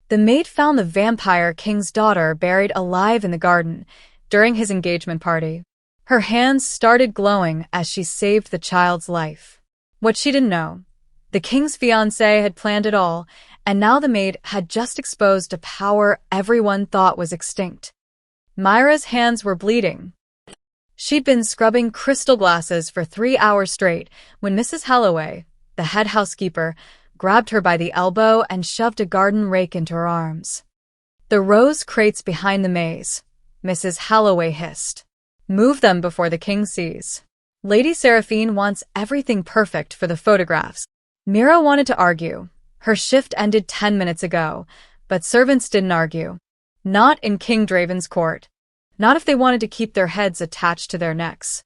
The maid found the vampire king's daughter buried alive in the garden during his engagement party. Her hands started glowing as she saved the child's life. What she didn't know, the king's fiancée had planned it all, and now the maid had just exposed a power everyone thought was extinct. Myra's hands were bleeding. She'd been scrubbing crystal glasses for 3 hours straight when Mrs. Holloway, the head housekeeper, grabbed her by the elbow and shoved a garden rake into her arms. "The rose crates behind the maze," Mrs. Holloway hissed. "Move them before the king sees. Lady Seraphine wants everything perfect for the photographs." Mira wanted to argue. Her shift ended 10 minutes ago, but servants didn't argue. Not in King Draven's court. Not if they wanted to keep their heads attached to their necks.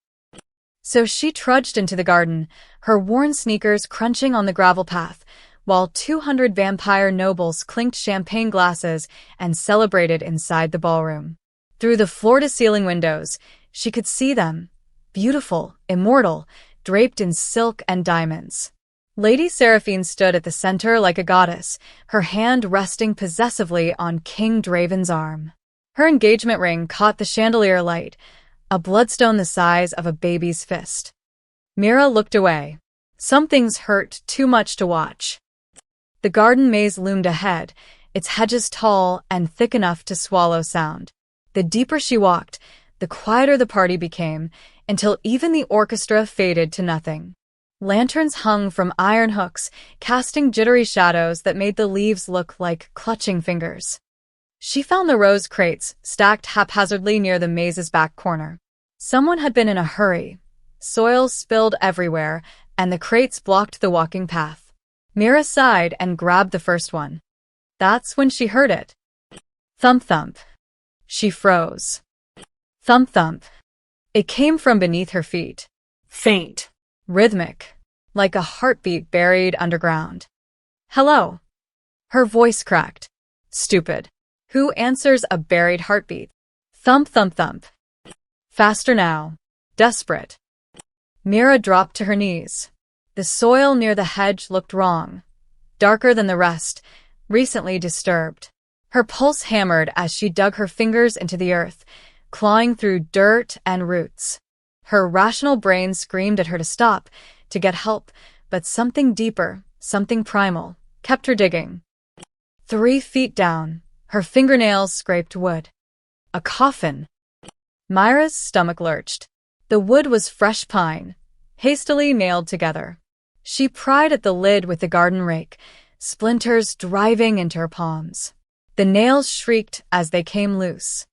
So she trudged into the garden, her worn sneakers crunching on the gravel path, while 200 vampire nobles clinked champagne glasses and celebrated inside the ballroom. Through the floor-to-ceiling windows, she could see them, beautiful, immortal, draped in silk and diamonds. Lady Seraphine stood at the center like a goddess, her hand resting possessively on King Draven's arm. Her engagement ring caught the chandelier light, a bloodstone the size of a baby's fist. Mira looked away. Some things hurt too much to watch. The garden maze loomed ahead, its hedges tall and thick enough to swallow sound. The deeper she walked, the quieter the party became, until even the orchestra faded to nothing. Lanterns hung from iron hooks, casting jittery shadows that made the leaves look like clutching fingers. She found the rose crates stacked haphazardly near the maze's back corner. Someone had been in a hurry. Soil spilled everywhere, and the crates blocked the walking path. Mira sighed and grabbed the first one. That's when she heard it. Thump thump. She froze. Thump thump. It came from beneath her feet. Faint. Rhythmic. Like a heartbeat buried underground. "Hello." Her voice cracked. "Stupid. Who answers a buried heartbeat?" Thump thump thump. Faster now. Desperate. Mira dropped to her knees. The soil near the hedge looked wrong. Darker than the rest, recently disturbed. Her pulse hammered as she dug her fingers into the earth, clawing through dirt and roots. Her rational brain screamed at her to stop, to get help, but something deeper, something primal, kept her digging. 3 feet down, her fingernails scraped wood. A coffin. Myra's stomach lurched. The wood was fresh pine, hastily nailed together. She pried at the lid with the garden rake, splinters driving into her palms. The nails shrieked as they came loose.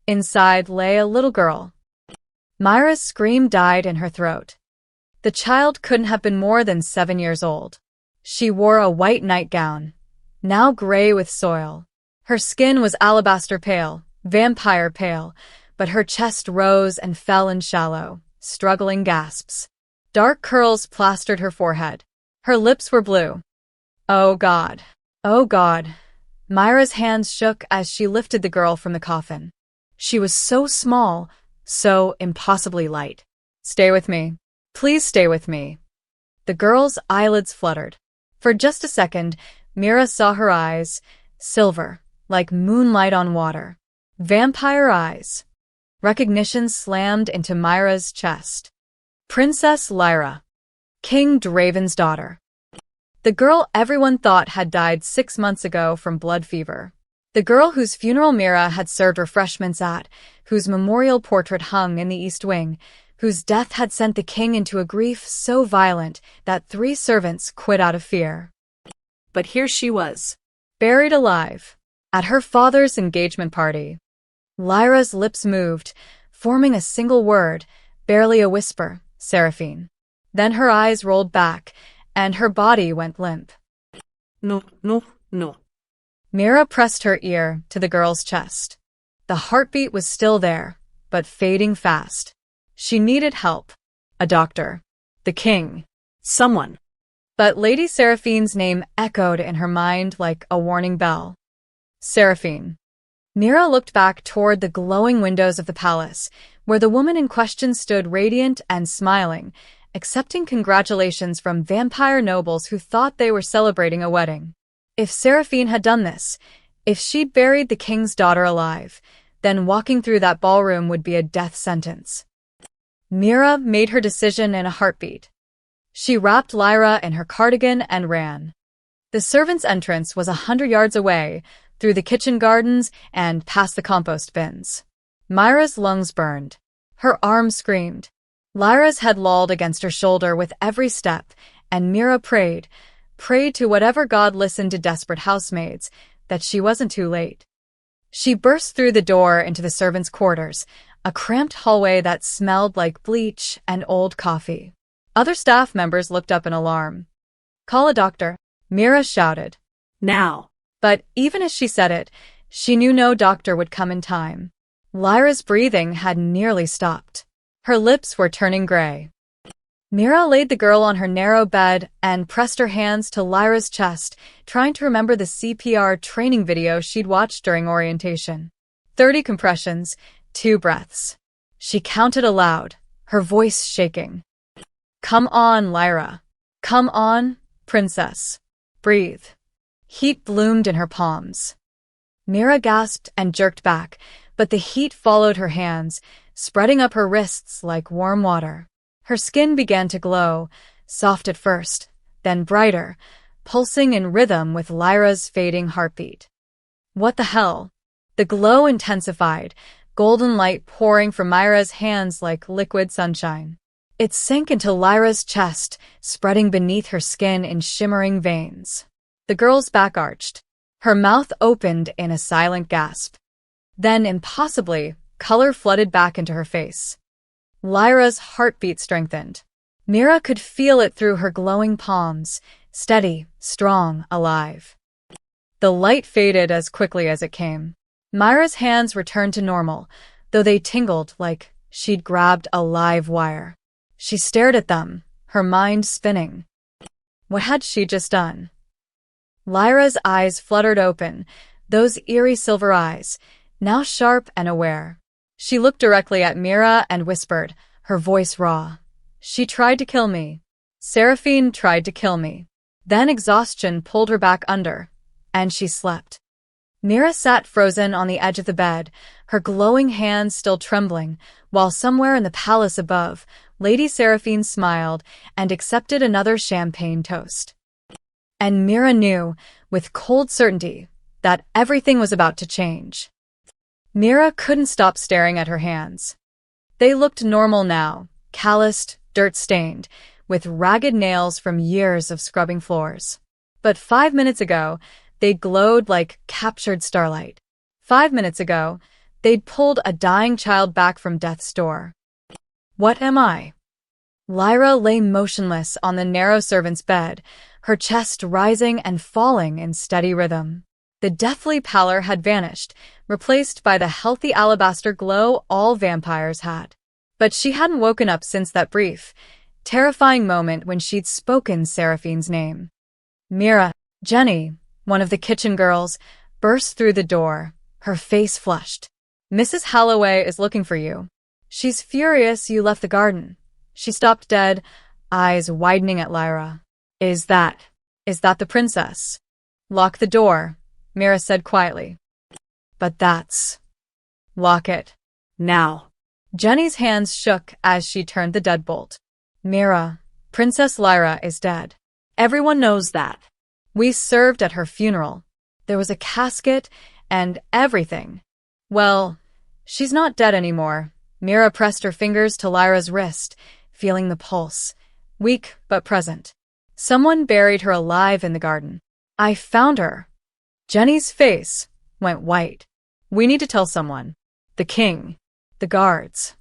Inside lay a little girl. Myra's scream died in her throat. The child couldn't have been more than 7 years old. She wore a white nightgown, now gray with soil. Her skin was alabaster pale, vampire pale, but her chest rose and fell in shallow, struggling gasps. Dark curls plastered her forehead. Her lips were blue. "Oh God. Oh God." Myra's hands shook as she lifted the girl from the coffin. She was so small, so impossibly light. "Stay with me. Please stay with me." The girl's eyelids fluttered. For just a second, Mira saw her eyes, silver, like moonlight on water. Vampire eyes. Recognition slammed into Myra's chest. Princess Lyra. King Draven's daughter. The girl everyone thought had died 6 months ago from blood fever. The girl whose funeral Mira had served refreshments at, whose memorial portrait hung in the East Wing, whose death had sent the king into a grief so violent that 3 servants quit out of fear. But here she was, buried alive, at her father's engagement party. Lyra's lips moved, forming a single word, barely a whisper, "Seraphine." Then her eyes rolled back, and her body went limp. No, no, no. Mira pressed her ear to the girl's chest. The heartbeat was still there, but fading fast. She needed help. A doctor. The king. Someone. But Lady Seraphine's name echoed in her mind like a warning bell. Seraphine. Mira looked back toward the glowing windows of the palace, where the woman in question stood radiant and smiling, accepting congratulations from vampire nobles who thought they were celebrating a wedding. If Seraphine had done this, If she'd buried the king's daughter alive, then walking through that ballroom would be a death sentence. Mira made her decision in a heartbeat. She wrapped Lyra in her cardigan and ran. The servants' entrance was 100 yards away, through the kitchen gardens and past the compost bins. Myra's lungs burned. Her arms screamed. Lyra's head lolled against her shoulder with every step, and Mira prayed to whatever god listened to desperate housemaids, that she wasn't too late. She burst through the door into the servants' quarters, a cramped hallway that smelled like bleach and old coffee. Other staff members looked up in alarm. "Call a doctor," Mira shouted. Now. But even as she said it, she knew no doctor would come in time. Lyra's breathing had nearly stopped. Her lips were turning gray. Mira laid the girl on her narrow bed and pressed her hands to Lyra's chest, trying to remember the CPR training video she'd watched during orientation. 30 compressions, 2 breaths. She counted aloud, her voice shaking. "Come on, Lyra. Come on, princess. Breathe." Heat bloomed in her palms. Mira gasped and jerked back, but the heat followed her hands, spreading up her wrists like warm water. Her skin began to glow, soft at first, then brighter, pulsing in rhythm with Lyra's fading heartbeat. What the hell? The glow intensified, golden light pouring from Myra's hands like liquid sunshine. It sank into Lyra's chest, spreading beneath her skin in shimmering veins. The girl's back arched. Her mouth opened in a silent gasp. Then, impossibly, color flooded back into her face. Lyra's heartbeat strengthened. Mira could feel it through her glowing palms, steady, strong, alive. The light faded as quickly as it came. Myra's hands returned to normal, though they tingled like she'd grabbed a live wire. She stared at them, her mind spinning. What had she just done? Lyra's eyes fluttered open, those eerie silver eyes, now sharp and aware. She looked directly at Mira and whispered, her voice raw. "She tried to kill me. Seraphine tried to kill me." Then exhaustion pulled her back under, and she slept. Mira sat frozen on the edge of the bed, her glowing hands still trembling, while somewhere in the palace above, Lady Seraphine smiled and accepted another champagne toast. And Mira knew, with cold certainty, that everything was about to change. Mira couldn't stop staring at her hands. They looked normal now, calloused, dirt-stained, with ragged nails from years of scrubbing floors. But 5 minutes ago, they glowed like captured starlight. 5 minutes ago, they'd pulled a dying child back from death's door. What am I? Lyra lay motionless on the narrow servant's bed, her chest rising and falling in steady rhythm. The deathly pallor had vanished, replaced by the healthy alabaster glow all vampires had. But she hadn't woken up since that brief, terrifying moment when she'd spoken Seraphine's name. Mira, Jenny, one of the kitchen girls, burst through the door, her face flushed. "Mrs. Halloway is looking for you. She's furious you left the garden." She stopped dead, eyes widening at Lyra. Is that the princess?" "Lock the door," Mira said quietly. "But that's..." "Lock it. Now." Jenny's hands shook as she turned the deadbolt. "Mira, Princess Lyra is dead. Everyone knows that. We served at her funeral. There was a casket and everything. Well, she's not dead anymore." Mira pressed her fingers to Lyra's wrist, feeling the pulse, weak but present. "Someone buried her alive in the garden. I found her." Jenny's face went white. "We need to tell someone. The king. The guards."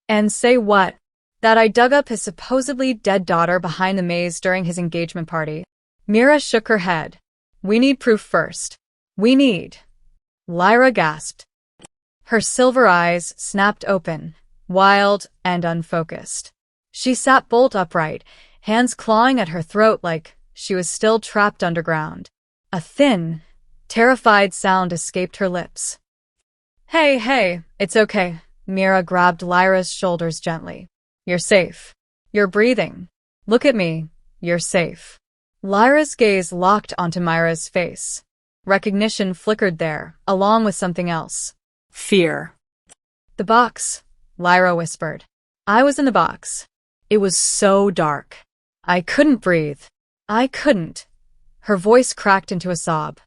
"And say what?" "That I dug up his supposedly dead daughter behind the maze during his engagement party." Mira shook her head. "We need proof first. We need..." Lyra gasped. Her silver eyes snapped open, wild and unfocused. She sat bolt upright, hands clawing at her throat like she was still trapped underground. A thin, terrified sound escaped her lips. Hey, it's okay." Mira grabbed Lyra's shoulders gently. "You're safe. You're breathing. Look at me. You're safe." Lyra's gaze locked onto Myra's face. Recognition flickered there, along with something else. Fear. The box, Lyra whispered. I was in the box. It was so dark. I couldn't breathe. I couldn't. Her voice cracked into a sob.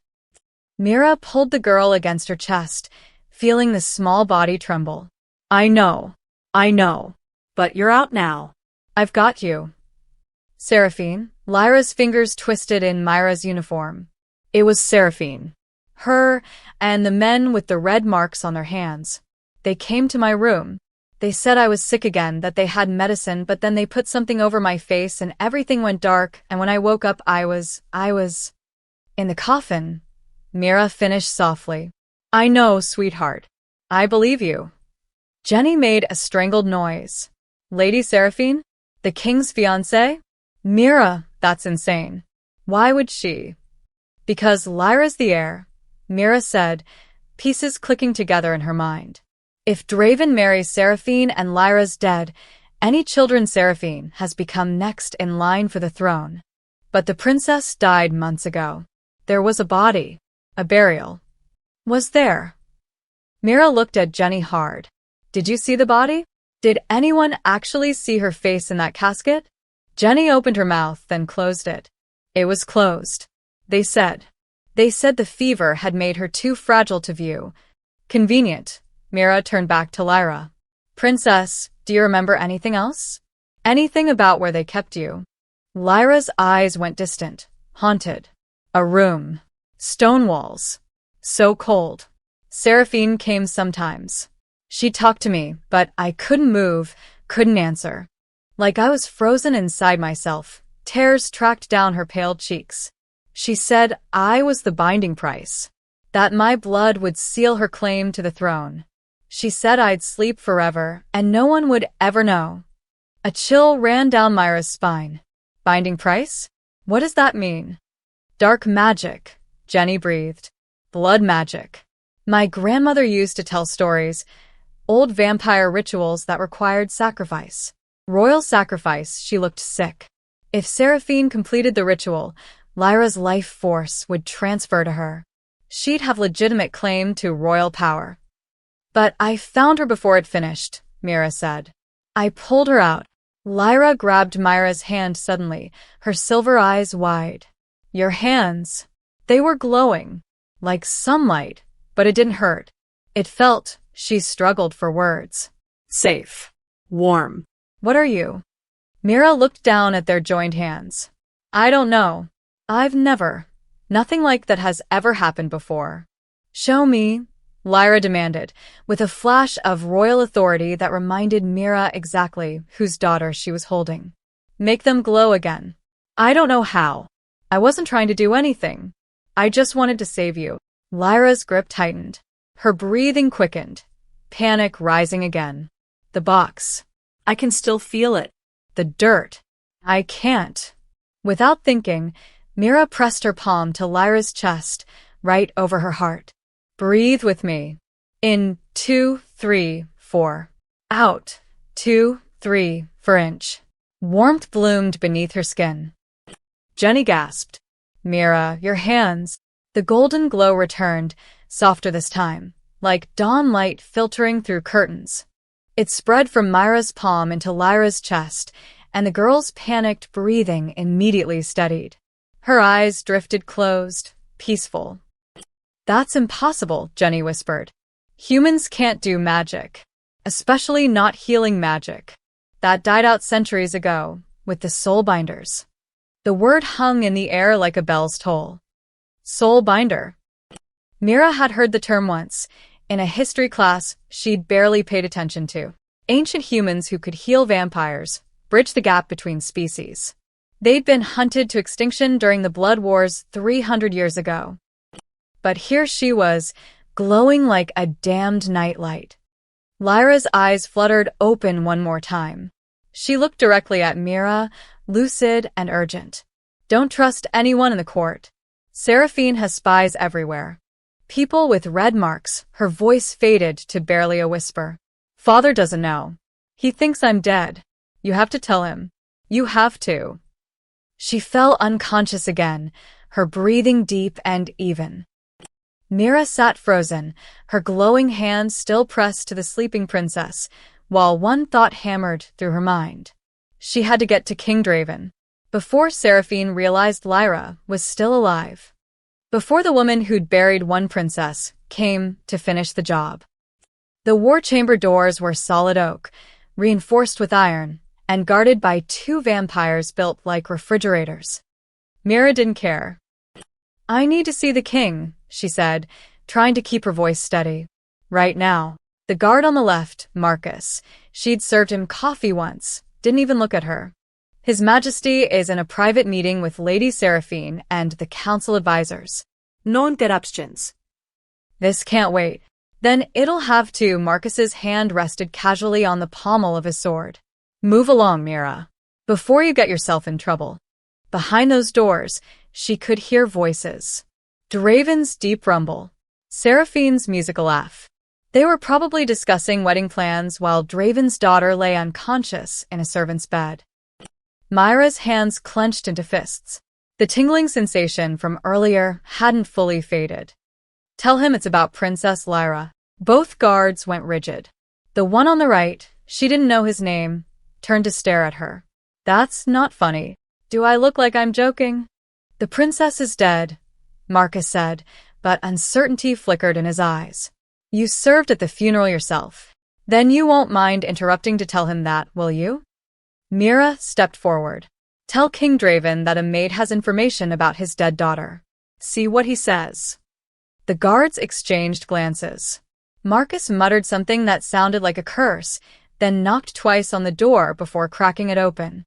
Mira pulled the girl against her chest, feeling the small body tremble. I know. But you're out now. I've got you. Seraphine, Lyra's fingers twisted in Myra's uniform. It was Seraphine. Her and the men with the red marks on their hands. They came to my room. They said I was sick again, that they had medicine, but then they put something over my face and everything went dark, and when I woke up I was in the coffin. Mira finished softly. I know, sweetheart. I believe you. Jenny made a strangled noise. Lady Seraphine? The king's fiancée? Mira, that's insane. Why would she? Because Lyra's the heir, Mira said, pieces clicking together in her mind. If Draven marries Seraphine and Lyra's dead, any children Seraphine has become next in line for the throne. But the princess died months ago. There was a body. A burial. Was there? Mira looked at Jenny hard. Did you see the body? Did anyone actually see her face in that casket? Jenny opened her mouth, then closed it. It was closed. They said the fever had made her too fragile to view. Convenient. Mira turned back to Lyra. Princess, do you remember anything else? Anything about where they kept you? Lyra's eyes went distant, haunted. A room. Stone walls. So cold. Seraphine came sometimes. She talked to me, but I couldn't move, couldn't answer. Like I was frozen inside myself. Tears tracked down her pale cheeks. She said I was the binding price. That my blood would seal her claim to the throne. She said I'd sleep forever, and no one would ever know. A chill ran down Myra's spine. Binding price? What does that mean? Dark magic, Jenny breathed. Blood magic. My grandmother used to tell stories. Old vampire rituals that required sacrifice. Royal sacrifice. She looked sick. If Seraphine completed the ritual, Lyra's life force would transfer to her. She'd have legitimate claim to royal power. But I found her before it finished, Mira said. I pulled her out. Lyra grabbed Myra's hand suddenly, her silver eyes wide. Your hands. They were glowing. Like sunlight, but it didn't hurt. It felt. She struggled for words. Safe. Warm. What are you? Mira looked down at their joined hands. I don't know. I've never. Nothing like that has ever happened before. Show me, Lyra demanded, with a flash of royal authority that reminded Mira exactly whose daughter she was holding. Make them glow again. I don't know how. I wasn't trying to do anything. I just wanted to save you. Lyra's grip tightened. Her breathing quickened. Panic rising again. The box. I can still feel it. The dirt. I can't. Without thinking, Mira pressed her palm to Lyra's chest, right over her heart. Breathe with me. In 2, 3, 4. Out. 2, 3, 4 inch. Warmth bloomed beneath her skin. Jenny gasped. Mira, your hands. The golden glow returned, softer this time, like dawn light filtering through curtains. It spread from Myra's palm into Lyra's chest, and the girl's panicked breathing immediately steadied. Her eyes drifted closed, peaceful. That's impossible, Jenny whispered. Humans can't do magic. Especially not healing magic. That died out centuries ago, with the soul binders. The word hung in the air like a bell's toll. Soul binder. Mira had heard the term once, in a history class she'd barely paid attention to. Ancient humans who could heal vampires, bridge the gap between species. They'd been hunted to extinction during the Blood Wars 300 years ago. But here she was, glowing like a damned nightlight. Lyra's eyes fluttered open one more time. She looked directly at Mira, lucid and urgent. Don't trust anyone in the court. Seraphine has spies everywhere. People with red marks. Her voice faded to barely a whisper. Father doesn't know. He thinks I'm dead. You have to tell him. You have to. She fell unconscious again, her breathing deep and even. Mira sat frozen, her glowing hands still pressed to the sleeping princess, while one thought hammered through her mind. She had to get to King Draven before Seraphine realized Lyra was still alive. Before the woman who'd buried one princess came to finish the job. The war chamber doors were solid oak, reinforced with iron, and guarded by two vampires built like refrigerators. Mira didn't care. "I need to see the king," she said, trying to keep her voice steady. Right now. The guard on the left, Marcus, she'd served him coffee once, didn't even look at her. His Majesty is in a private meeting with Lady Seraphine and the council advisors. No interruptions. This can't wait. Then it'll have to. Marcus's hand rested casually on the pommel of his sword. Move along, Mira. Before you get yourself in trouble. Behind those doors, she could hear voices. Draven's deep rumble. Seraphine's musical laugh. They were probably discussing wedding plans while Draven's daughter lay unconscious in a servant's bed. Myra's hands clenched into fists. The tingling sensation from earlier hadn't fully faded. "Tell him it's about Princess Lyra." Both guards went rigid. The one on the right, she didn't know his name, turned to stare at her. "That's not funny. Do I look like I'm joking?" "The princess is dead," Marcus said, but uncertainty flickered in his eyes. "You served at the funeral yourself. Then you won't mind interrupting to tell him that, will you?" Mira stepped forward. "Tell King Draven that a maid has information about his dead daughter. See what he says." The guards exchanged glances. Marcus muttered something that sounded like a curse, then knocked twice on the door before cracking it open.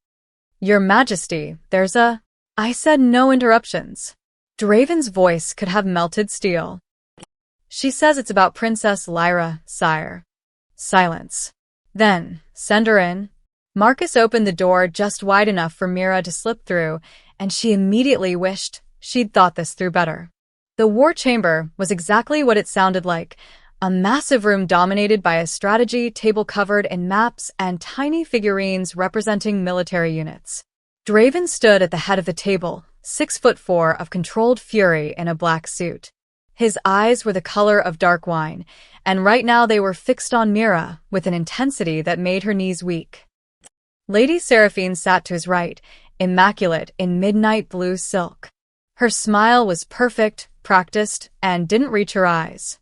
"Your Majesty, there's a—" "I said no interruptions." Draven's voice could have melted steel. "She says it's about Princess Lyra, sire." Silence. "Then, send her in." Marcus opened the door just wide enough for Mira to slip through, and she immediately wished she'd thought this through better. The war chamber was exactly what it sounded like, a massive room dominated by a strategy table covered in maps and tiny figurines representing military units. Draven stood at the head of the table, 6'4" of controlled fury in a black suit. His eyes were the color of dark wine, and right now they were fixed on Mira with an intensity that made her knees weak. Lady Seraphine sat to his right, immaculate in midnight blue silk. Her smile was perfect, practiced, and didn't reach her eyes.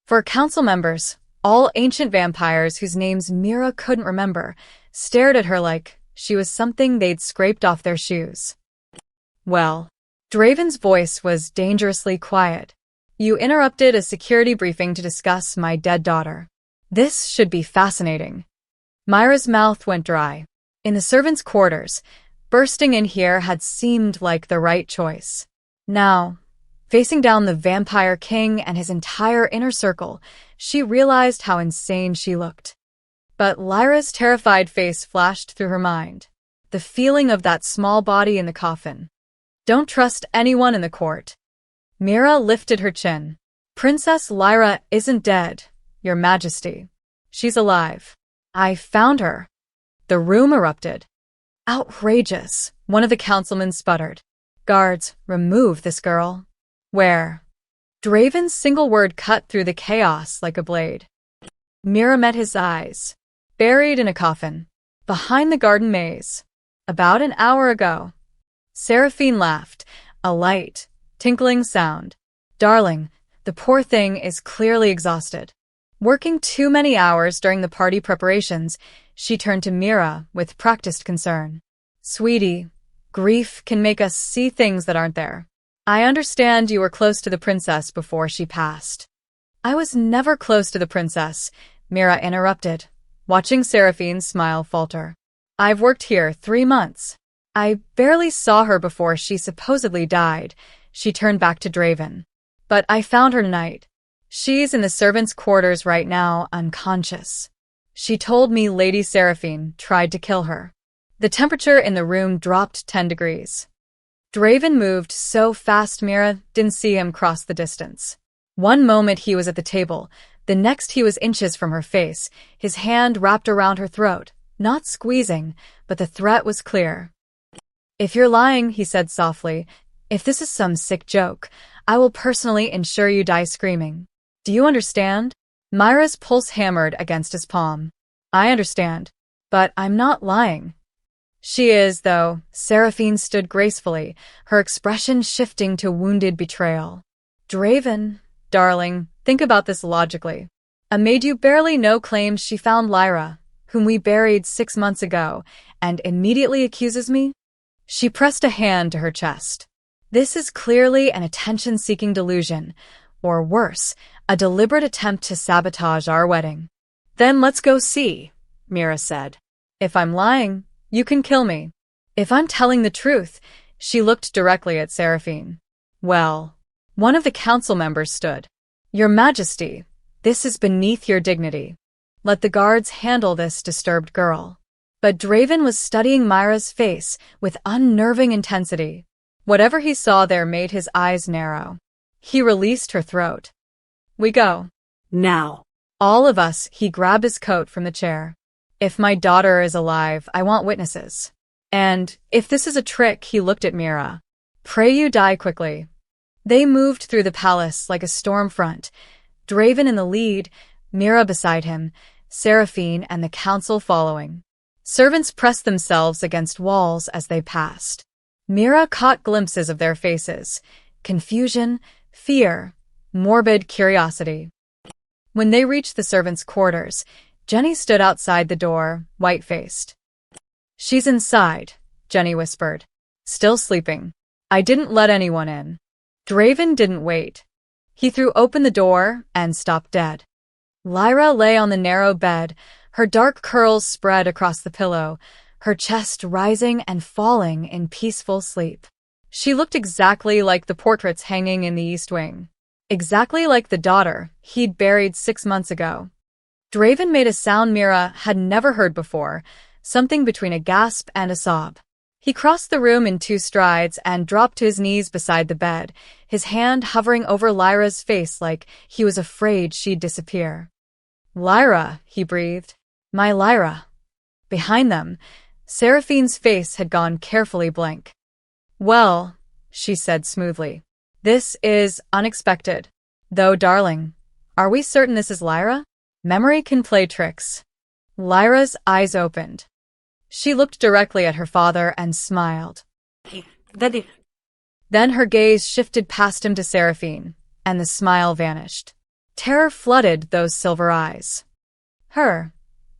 For council members, all ancient vampires whose names Mira couldn't remember, stared at her like she was something they'd scraped off their shoes. "Well," Draven's voice was dangerously quiet. "You interrupted a security briefing to discuss my dead daughter. This should be fascinating." Myra's mouth went dry. In the servants' quarters, bursting in here had seemed like the right choice. Now, facing down the vampire king and his entire inner circle, she realized how insane she looked. But Lyra's terrified face flashed through her mind. The feeling of that small body in the coffin. "Don't trust anyone in the court." Mira lifted her chin. "Princess Lyra isn't dead, Your Majesty. She's alive. I found her." The room erupted. "Outrageous," one of the councilmen sputtered. "Guards, remove this girl." "Where?" Draven's single word cut through the chaos like a blade. Mira met his eyes. "Buried in a coffin. Behind the garden maze. About an hour ago." Seraphine laughed, a light, tinkling sound. "Darling, the poor thing is clearly exhausted. Working too many hours during the party preparations." She turned to Mira with practiced concern. "Sweetie, grief can make us see things that aren't there. I understand you were close to the princess before she passed." "I was never close to the princess," Mira interrupted, watching Seraphine's smile falter. "I've worked here 3 months. I barely saw her before she supposedly died." She turned back to Draven. "But I found her tonight. She's in the servants' quarters right now, unconscious. She told me Lady Seraphine tried to kill her." The temperature in the room dropped 10 degrees. Draven moved so fast Mira didn't see him cross the distance. One moment he was at the table, the next he was inches from her face, his hand wrapped around her throat, not squeezing, but the threat was clear. "If you're lying," he said softly, "if this is some sick joke, I will personally ensure you die screaming. Do you understand? Myra's pulse hammered against his palm. I understand. But I'm not lying. She is, though. Seraphine stood gracefully, her expression shifting to wounded betrayal. Draven, darling, think about this logically. A maid you barely know claims she found Lyra, whom we buried 6 months ago, and immediately accuses me? She pressed a hand to her chest. This is clearly an attention-seeking delusion, or worse, a deliberate attempt to sabotage our wedding. Then let's go see, Mira said. If I'm lying, you can kill me. If I'm telling the truth, she looked directly at Seraphine. Well, one of the council members stood. Your Majesty, this is beneath your dignity. Let the guards handle this disturbed girl. But Draven was studying Myra's face with unnerving intensity. Whatever he saw there made his eyes narrow. He released her throat. We go. Now. All of us, he grabbed his coat from the chair. If my daughter is alive, I want witnesses. And, if this is a trick, he looked at Mira. Pray you die quickly. They moved through the palace like a storm front. Draven in the lead, Mira beside him, Seraphine and the council following. Servants pressed themselves against walls as they passed. Mira caught glimpses of their faces. Confusion, fear, morbid curiosity. When they reached the servants' quarters, Jenny stood outside the door, white-faced. She's inside, Jenny whispered. Still sleeping. I didn't let anyone in. Draven didn't wait. He threw open the door and stopped dead. Lyra lay on the narrow bed, her dark curls spread across the pillow, her chest rising and falling in peaceful sleep. She looked exactly like the portraits hanging in the East Wing. Exactly like the daughter he'd buried 6 months ago. Draven made a sound Mira had never heard before, something between a gasp and a sob. He crossed the room in 2 strides and dropped to his knees beside the bed, his hand hovering over Lyra's face like he was afraid she'd disappear. Lyra, he breathed. My Lyra. Behind them, Seraphine's face had gone carefully blank. Well, she said smoothly. This is unexpected. Though, darling, are we certain this is Lyra? Memory can play tricks. Lyra's eyes opened. She looked directly at her father and smiled. Then her gaze shifted past him to Seraphine, and the smile vanished. Terror flooded those silver eyes. Her.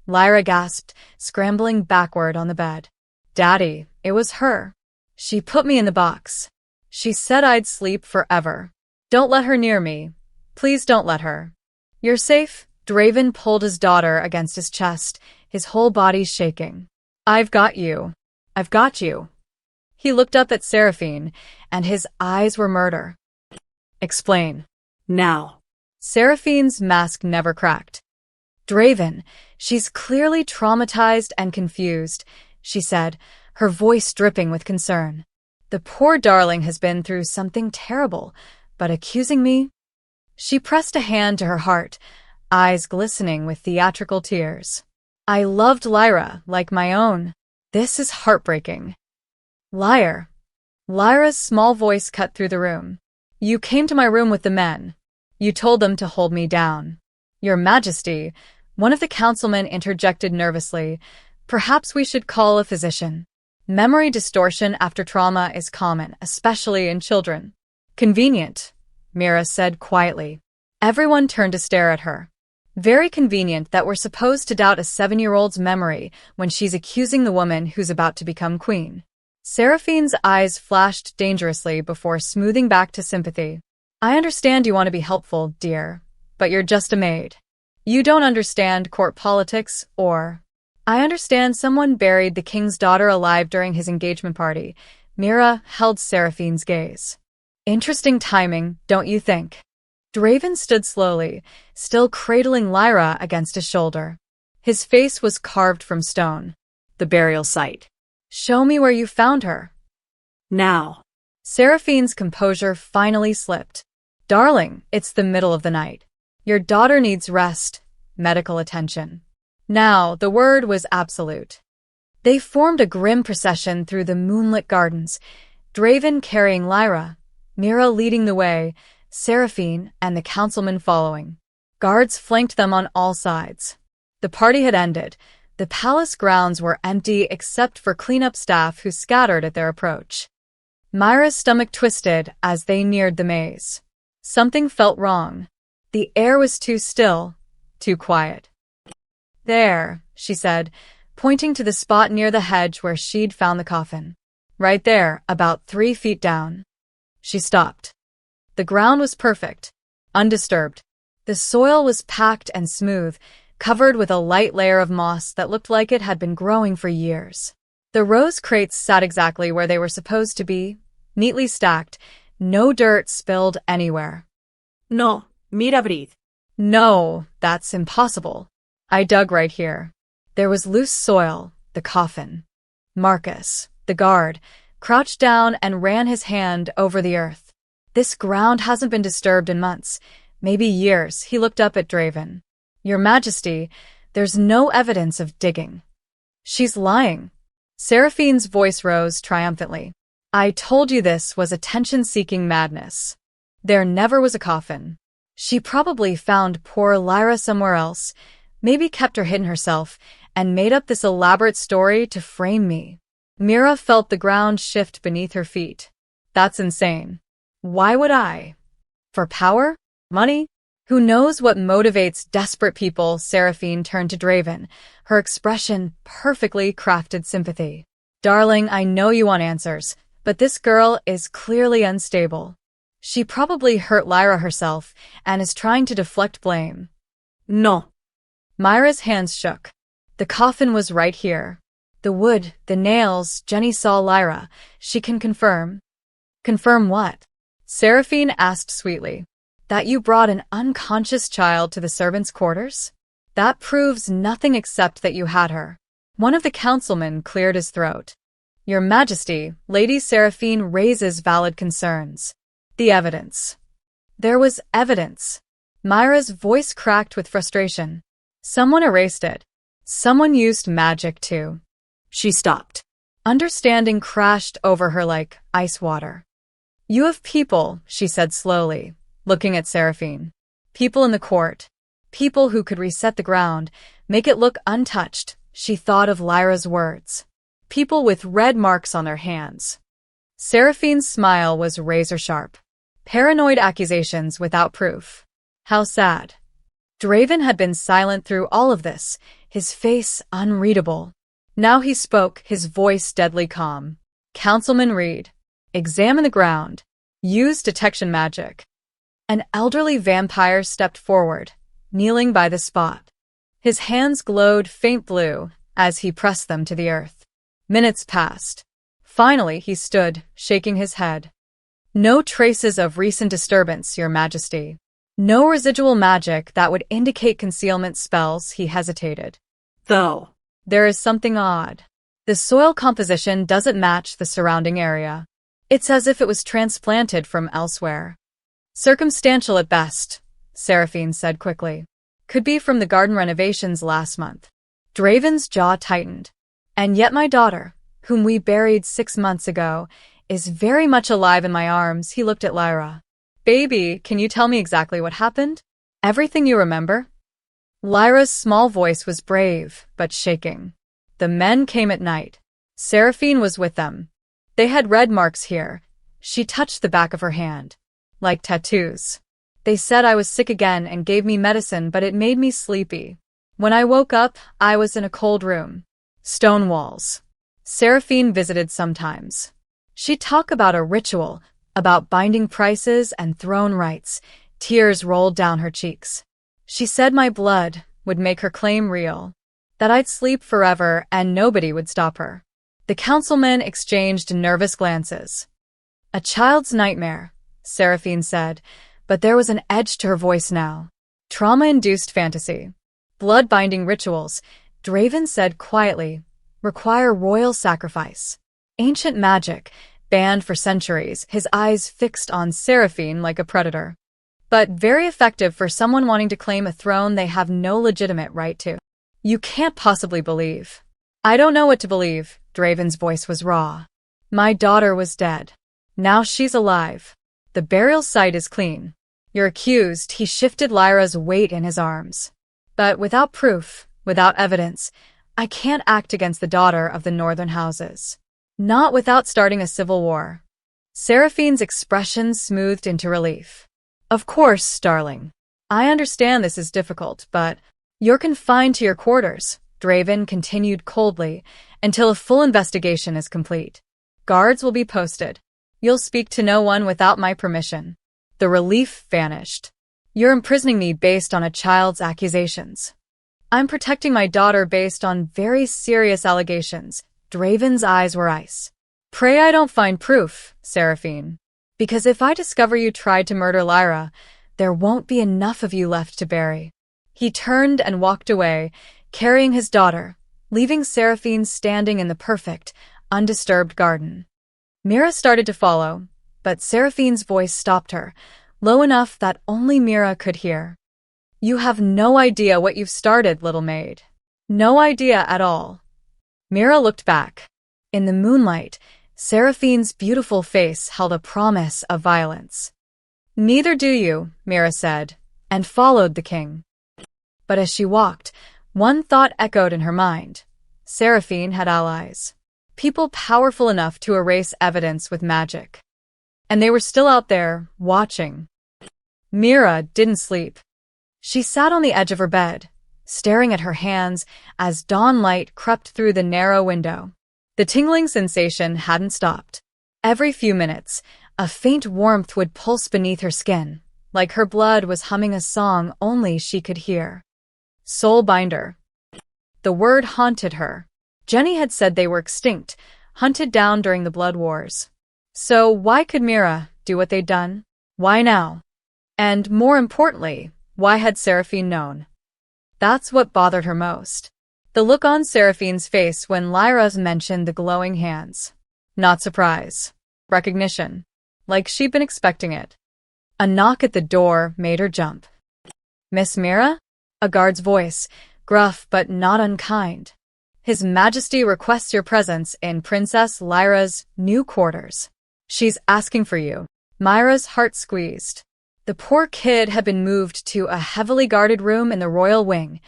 Lyra gasped, scrambling backward on the bed. Daddy, it was her. She put me in the box. She said I'd sleep forever. Don't let her near me. Please don't let her. You're safe? Draven pulled his daughter against his chest, his whole body shaking. I've got you. I've got you. He looked up at Seraphine, and his eyes were murder. Explain. Now. Seraphine's mask never cracked. Draven, she's clearly traumatized and confused, she said, her voice dripping with concern. The poor darling has been through something terrible, but accusing me? She pressed a hand to her heart, eyes glistening with theatrical tears. I loved Lyra like my own. This is heartbreaking. Liar. Lyra's small voice cut through the room. You came to my room with the men. You told them to hold me down. Your Majesty, one of the councilmen interjected nervously, perhaps we should call a physician. Memory distortion after trauma is common, especially in children. Convenient, Mira said quietly. Everyone turned to stare at her. Very convenient that we're supposed to doubt a 7-year-old's memory when she's accusing the woman who's about to become queen. Seraphine's eyes flashed dangerously before smoothing back to sympathy. I understand you want to be helpful, dear, but you're just a maid. You don't understand court politics, or... I understand someone buried the king's daughter alive during his engagement party. Mira held Seraphine's gaze. Interesting timing, don't you think? Draven stood slowly, still cradling Lyra against his shoulder. His face was carved from stone. The burial site. Show me where you found her. Now. Seraphine's composure finally slipped. Darling, it's the middle of the night. Your daughter needs rest, medical attention. Now, the word was absolute. They formed a grim procession through the moonlit gardens, Draven carrying Lyra, Mira leading the way, Seraphine and the councilman following. Guards flanked them on all sides. The party had ended. The palace grounds were empty except for cleanup staff who scattered at their approach. Myra's stomach twisted as they neared the maze. Something felt wrong. The air was too still, too quiet. There, she said, pointing to the spot near the hedge where she'd found the coffin. Right there, about 3 feet down. She stopped. The ground was perfect, undisturbed. The soil was packed and smooth, covered with a light layer of moss that looked like it had been growing for years. The rose crates sat exactly where they were supposed to be, neatly stacked, no dirt spilled anywhere. No, mira, breathe. No, that's impossible. I dug right here. There was loose soil, the coffin. Marcus, the guard, crouched down and ran his hand over the earth. This ground hasn't been disturbed in months, maybe years. He looked up at Draven. Your Majesty, there's no evidence of digging. She's lying. Seraphine's voice rose triumphantly. I told you this was attention-seeking madness. There never was a coffin. She probably found poor Lyra somewhere else, maybe kept her hidden herself, and made up this elaborate story to frame me. Mira felt the ground shift beneath her feet. That's insane. Why would I? For power? Money? Who knows what motivates desperate people? Seraphine turned to Draven, her expression perfectly crafted sympathy. Darling, I know you want answers, but this girl is clearly unstable. She probably hurt Lyra herself and is trying to deflect blame. No. Myra's hands shook. The coffin was right here. The wood, the nails, Jenny saw Lyra. She can confirm. Confirm what? Seraphine asked sweetly. That you brought an unconscious child to the servants' quarters? That proves nothing except that you had her. One of the councilmen cleared his throat. Your Majesty, Lady Seraphine raises valid concerns. The evidence. There was evidence. Myra's voice cracked with frustration. Someone erased it. Someone used magic too. She stopped. Understanding crashed over her like ice water. You have people, she said slowly, looking at Seraphine. People in the court. People who could reset the ground, make it look untouched. She thought of Lyra's words. People with red marks on their hands. Seraphine's smile was razor-sharp. Paranoid accusations without proof. How sad. Draven had been silent through all of this, his face unreadable. Now he spoke, his voice deadly calm. Councilman Reed. Examine the ground. Use detection magic. An elderly vampire stepped forward, kneeling by the spot. His hands glowed faint blue as he pressed them to the earth. Minutes passed. Finally, he stood, shaking his head. No traces of recent disturbance, Your Majesty. No residual magic that would indicate concealment spells. He hesitated. Though. There is something odd. The soil composition doesn't match the surrounding area. It's as if it was transplanted from elsewhere. Circumstantial at best, Seraphine said quickly. Could be from the garden renovations last month. Draven's jaw tightened. And yet my daughter, whom we buried 6 months ago, is very much alive in my arms. He looked at Lyra. Baby, can you tell me exactly what happened? Everything you remember? Lyra's small voice was brave, but shaking. The men came at night. Seraphine was with them. They had red marks here. She touched the back of her hand. Like tattoos. They said I was sick again and gave me medicine, but it made me sleepy. When I woke up, I was in a cold room. Stone walls. Seraphine visited sometimes. She'd talk about a ritual, about binding prices and throne rights. Tears rolled down her cheeks. She said my blood would make her claim real, that I'd sleep forever and nobody would stop her. The councilmen exchanged nervous glances. A child's nightmare, Seraphine said, but there was an edge to her voice now. Trauma-induced fantasy. Blood-binding rituals, Draven said quietly, require royal sacrifice. Ancient magic, banned for centuries, his eyes fixed on Seraphine like a predator. But very effective for someone wanting to claim a throne they have no legitimate right to. You can't possibly believe. I don't know what to believe, Draven's voice was raw. My daughter was dead. Now she's alive. The burial site is clean. You're accused. He shifted Lyra's weight in his arms. But without proof, without evidence, I can't act against the daughter of the northern houses. Not without starting a civil war. Seraphine's expression smoothed into relief. Of course, darling. I understand this is difficult, but you're confined to your quarters, Draven continued coldly, until a full investigation is complete. Guards will be posted. You'll speak to no one without my permission. The relief vanished. You're imprisoning me based on a child's accusations. I'm protecting my daughter based on very serious allegations. Draven's eyes were ice. Pray I don't find proof, Seraphine. Because if I discover you tried to murder Lyra, there won't be enough of you left to bury. He turned and walked away, carrying his daughter, leaving Seraphine standing in the perfect, undisturbed garden. Mira started to follow, but Seraphine's voice stopped her, low enough that only Mira could hear. You have no idea what you've started, little maid. No idea at all. Mira looked back. In the moonlight, Seraphine's beautiful face held a promise of violence. Neither do you, Mira said, and followed the king. But as she walked, one thought echoed in her mind. Seraphine had allies. People powerful enough to erase evidence with magic. And they were still out there, watching. Mira didn't sleep. She sat on the edge of her bed, staring at her hands as dawn light crept through the narrow window. The tingling sensation hadn't stopped. Every few minutes, a faint warmth would pulse beneath her skin, like her blood was humming a song only she could hear. Soulbinder. The word haunted her. Jenny had said they were extinct, hunted down during the Blood Wars. So why could Mira do what they'd done? Why now? And more importantly, why had Seraphine known? That's what bothered her most. The look on Seraphine's face when Lyra mentioned the glowing hands. Not surprise. Recognition. Like she'd been expecting it. A knock at the door made her jump. Miss Mira? A guard's voice, gruff but not unkind. His Majesty requests your presence in Princess Lyra's new quarters. She's asking for you. Myra's heart squeezed. The poor kid had been moved to a heavily guarded room in the royal wing,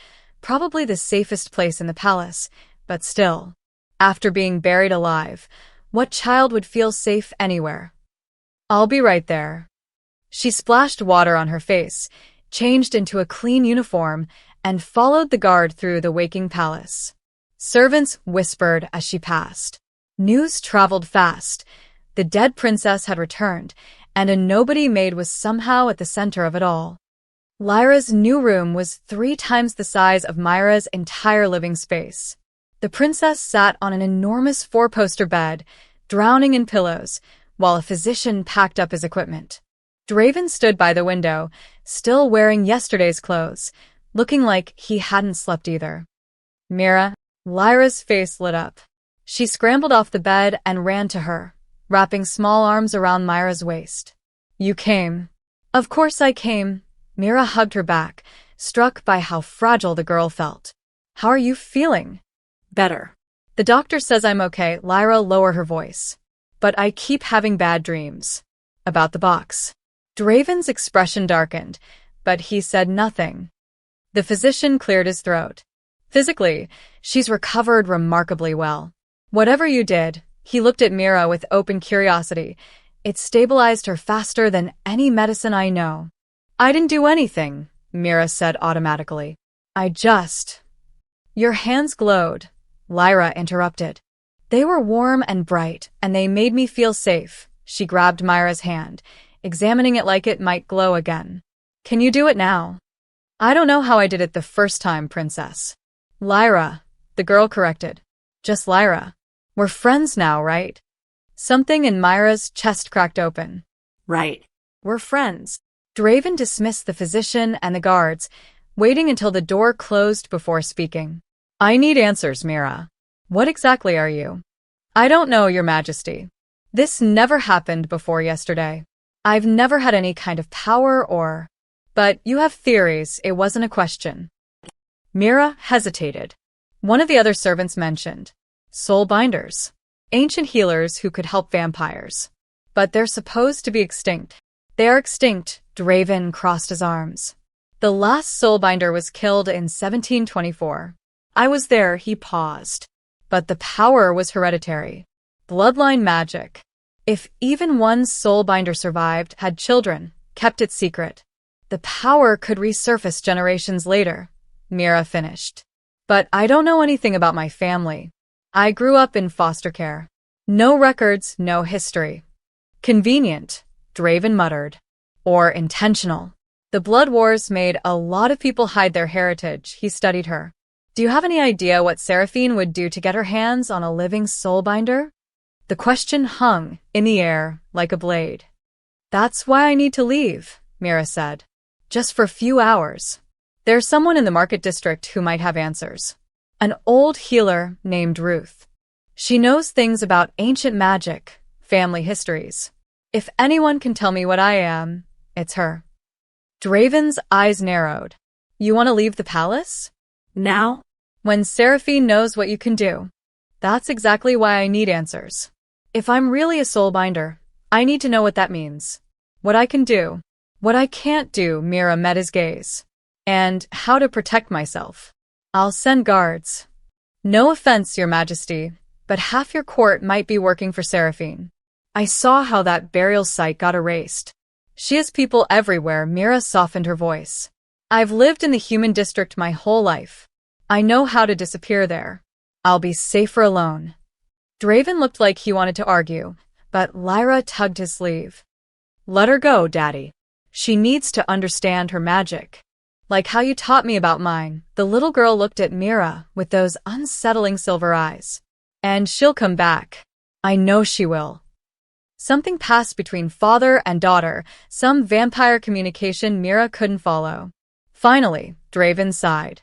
probably the safest place in the palace, but still. After being buried alive, what child would feel safe anywhere? I'll be right there. She splashed water on her face, changed into a clean uniform, and followed the guard through the waking palace. Servants whispered as she passed. News traveled fast. The dead princess had returned, and a nobody maid was somehow at the center of it all. Lyra's new room was 3 times the size of Myra's entire living space. The princess sat on an enormous 4-poster bed, drowning in pillows, while a physician packed up his equipment. Draven stood by the window, still wearing yesterday's clothes, looking like he hadn't slept either. Mira. Lyra's face lit up. She scrambled off the bed and ran to her, wrapping small arms around Myra's waist. You came. Of course I came. Mira hugged her back, struck by how fragile the girl felt. How are you feeling? Better. The doctor says I'm okay. Lyra lowered her voice. But I keep having bad dreams. About the box. Draven's expression darkened, but he said nothing. The physician cleared his throat. Physically, she's recovered remarkably well. Whatever you did, he looked at Mira with open curiosity. It stabilized her faster than any medicine I know. I didn't do anything, Mira said automatically. Your hands glowed, Lyra interrupted. They were warm and bright, and they made me feel safe. She grabbed Myra's hand, examining it like it might glow again. Can you do it now? I don't know how I did it the first time, Princess. Lyra, the girl corrected. Just Lyra. We're friends now, right? Something in Myra's chest cracked open. Right. We're friends. Draven dismissed the physician and the guards, waiting until the door closed before speaking. I need answers, Mira. What exactly are you? I don't know, Your Majesty. This never happened before yesterday. I've never had any kind of power or... But you have theories, it wasn't a question. Mira hesitated. One of the other servants mentioned. Soulbinders. Ancient healers who could help vampires. But they're supposed to be extinct. They are extinct, Draven crossed his arms. The last soulbinder was killed in 1724. I was there, he paused. But the power was hereditary. Bloodline magic. If even one soulbinder survived, had children, kept it secret, the power could resurface generations later, Mira finished. But I don't know anything about my family. I grew up in foster care. No records, no history. Convenient, Draven muttered. Or intentional. The blood wars made a lot of people hide their heritage. He studied her. Do you have any idea what Seraphine would do to get her hands on a living soulbinder? The question hung in the air like a blade. That's why I need to leave, Mira said. Just for a few hours. There's someone in the market district who might have answers. An old healer named Ruth. She knows things about ancient magic, family histories. If anyone can tell me what I am, it's her. Draven's eyes narrowed. You want to leave the palace? Now? When Seraphine knows what you can do. That's exactly why I need answers. If I'm really a soulbinder, I need to know what that means. What I can do. What I can't do, Mira met his gaze. And how to protect myself. I'll send guards. No offense, Your Majesty, but half your court might be working for Seraphine. I saw how that burial site got erased. She has people everywhere, Mira softened her voice. I've lived in the human district my whole life. I know how to disappear there. I'll be safer alone. Draven looked like he wanted to argue, but Lyra tugged his sleeve. Let her go, Daddy. She needs to understand her magic. Like how you taught me about mine. The little girl looked at Mira with those unsettling silver eyes. And she'll come back. I know she will. Something passed between father and daughter, some vampire communication Mira couldn't follow. Finally, Draven sighed.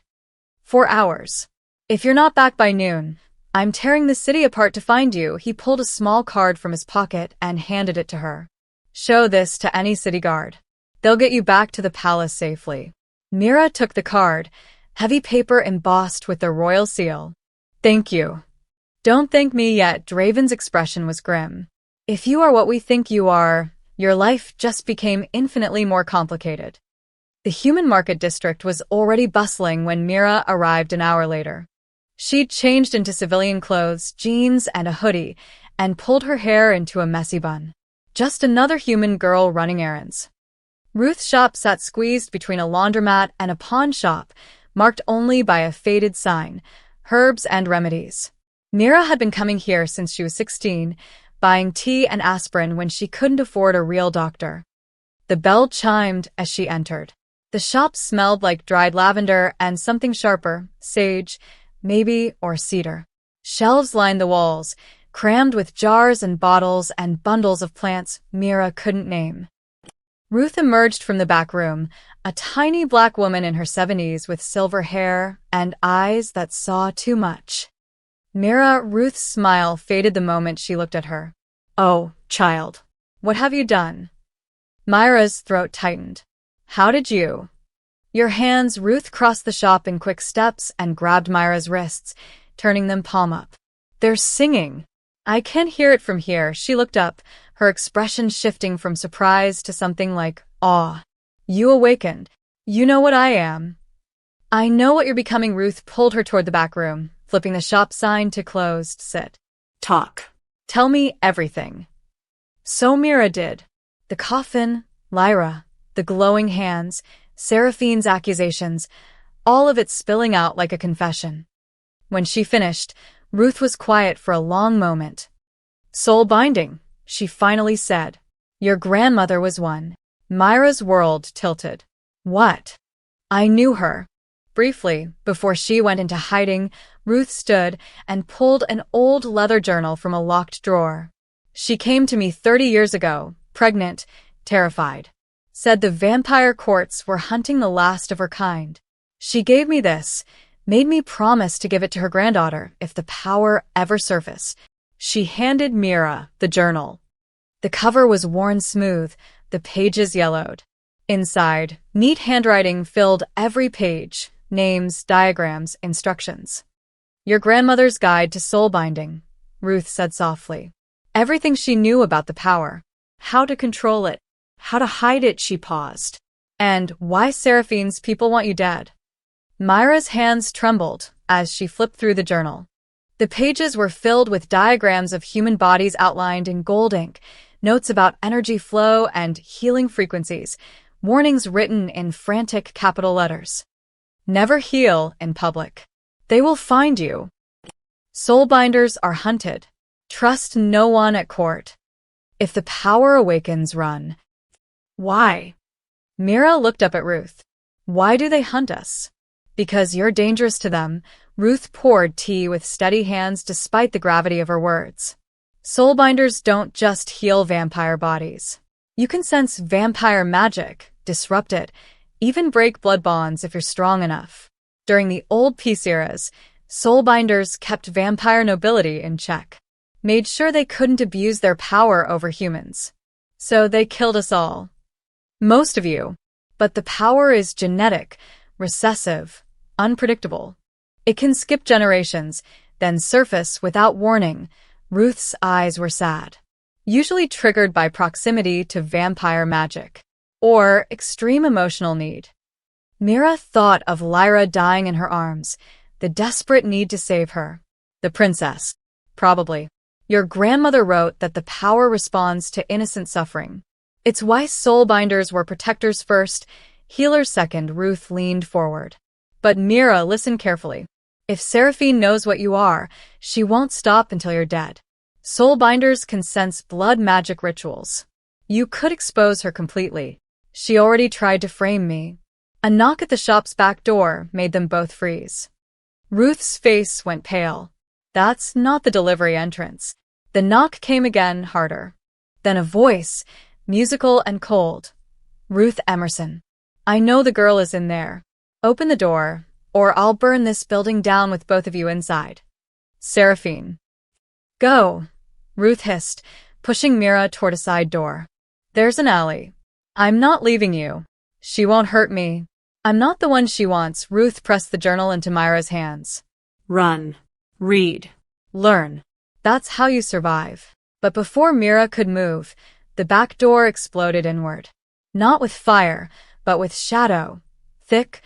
4 hours. If you're not back by noon, I'm tearing the city apart to find you. He pulled a small card from his pocket and handed it to her. Show this to any city guard. They'll get you back to the palace safely. Mira took the card, heavy paper embossed with the royal seal. Thank you. Don't thank me yet, Draven's expression was grim. If you are what we think you are, your life just became infinitely more complicated. The human market district was already bustling when Mira arrived an hour later. She'd changed into civilian clothes, jeans and a hoodie, and pulled her hair into a messy bun. Just another human girl running errands. Ruth's shop sat squeezed between a laundromat and a pawn shop, marked only by a faded sign, Herbs and Remedies. Mira had been coming here since she was 16, buying tea and aspirin when she couldn't afford a real doctor. The bell chimed as she entered. The shop smelled like dried lavender and something sharper, sage, maybe, or cedar. Shelves lined the walls, crammed with jars and bottles and bundles of plants Mira couldn't name. Ruth emerged from the back room, a tiny black woman in her 70s with silver hair and eyes that saw too much. Ruth's smile faded the moment she looked at her. Oh, child. What have you done? Myra's throat tightened. How did you? Your hands. Ruth crossed the shop in quick steps and grabbed Myra's wrists, turning them palm up. They're singing. I can't hear it from here. She looked up, her expression shifting from surprise to something like awe. You awakened. You know what I am. I know what you're becoming. Ruth pulled her toward the back room, flipping the shop sign to closed. Sit. Talk. Tell me everything. So Mira did. The coffin, Lyra, the glowing hands, Seraphine's accusations, all of it spilling out like a confession. When she finished, Ruth was quiet for a long moment. Soul binding, she finally said. Your grandmother was one. Myra's world tilted. What? I knew her. Briefly, before she went into hiding, Ruth stood and pulled an old leather journal from a locked drawer. She came to me 30 years ago, pregnant, terrified. Said the vampire courts were hunting the last of her kind. She gave me this, made me promise to give it to her granddaughter if the power ever surfaced. She handed Mira the journal. The cover was worn smooth, the pages yellowed. Inside, neat handwriting filled every page, names, diagrams, instructions. Your grandmother's guide to soul binding, Ruth said softly. Everything she knew about the power, how to control it, How to hide it, she paused. And why Seraphine's people want you dead? Myra's hands trembled as she flipped through the journal. The pages were filled with diagrams of human bodies outlined in gold ink, notes about energy flow and healing frequencies, warnings written in frantic capital letters. Never heal in public. They will find you. Soulbinders are hunted. Trust no one at court. If the power awakens, run. Why? Mira looked up at Ruth. Why do they hunt us? Because you're dangerous to them. Ruth poured tea with steady hands despite the gravity of her words. Soulbinders don't just heal vampire bodies. You can sense vampire magic, disrupt it, even break blood bonds if you're strong enough. During the old peace eras, soulbinders kept vampire nobility in check, made sure they couldn't abuse their power over humans. So they killed us all. Most of you. But the power is genetic, recessive, unpredictable. It can skip generations, then surface without warning. Ruth's eyes were sad, usually triggered by proximity to vampire magic or extreme emotional need. Mira thought of Lyra dying in her arms, the desperate need to save her. The princess. Probably. Your grandmother wrote that the power responds to innocent suffering. It's why soulbinders were protectors first, healers second. Ruth leaned forward. But Mira, listen carefully. If Seraphine knows what you are, she won't stop until you're dead. Soulbinders can sense blood magic rituals. You could expose her completely. She already tried to frame me. A knock at the shop's back door made them both freeze. Ruth's face went pale. That's not the delivery entrance. The knock came again, harder. Then a voice, musical and cold. Ruth Emerson. I know the girl is in there. Open the door, or I'll burn this building down with both of you inside. Seraphine. Go, Ruth hissed, pushing Mira toward a side door. There's an alley. I'm not leaving you. She won't hurt me. I'm not the one she wants. Ruth pressed the journal into Myra's hands. Run. Read. Learn. That's how you survive. But before Mira could move, the back door exploded inward. Not with fire, but with shadow. Thick,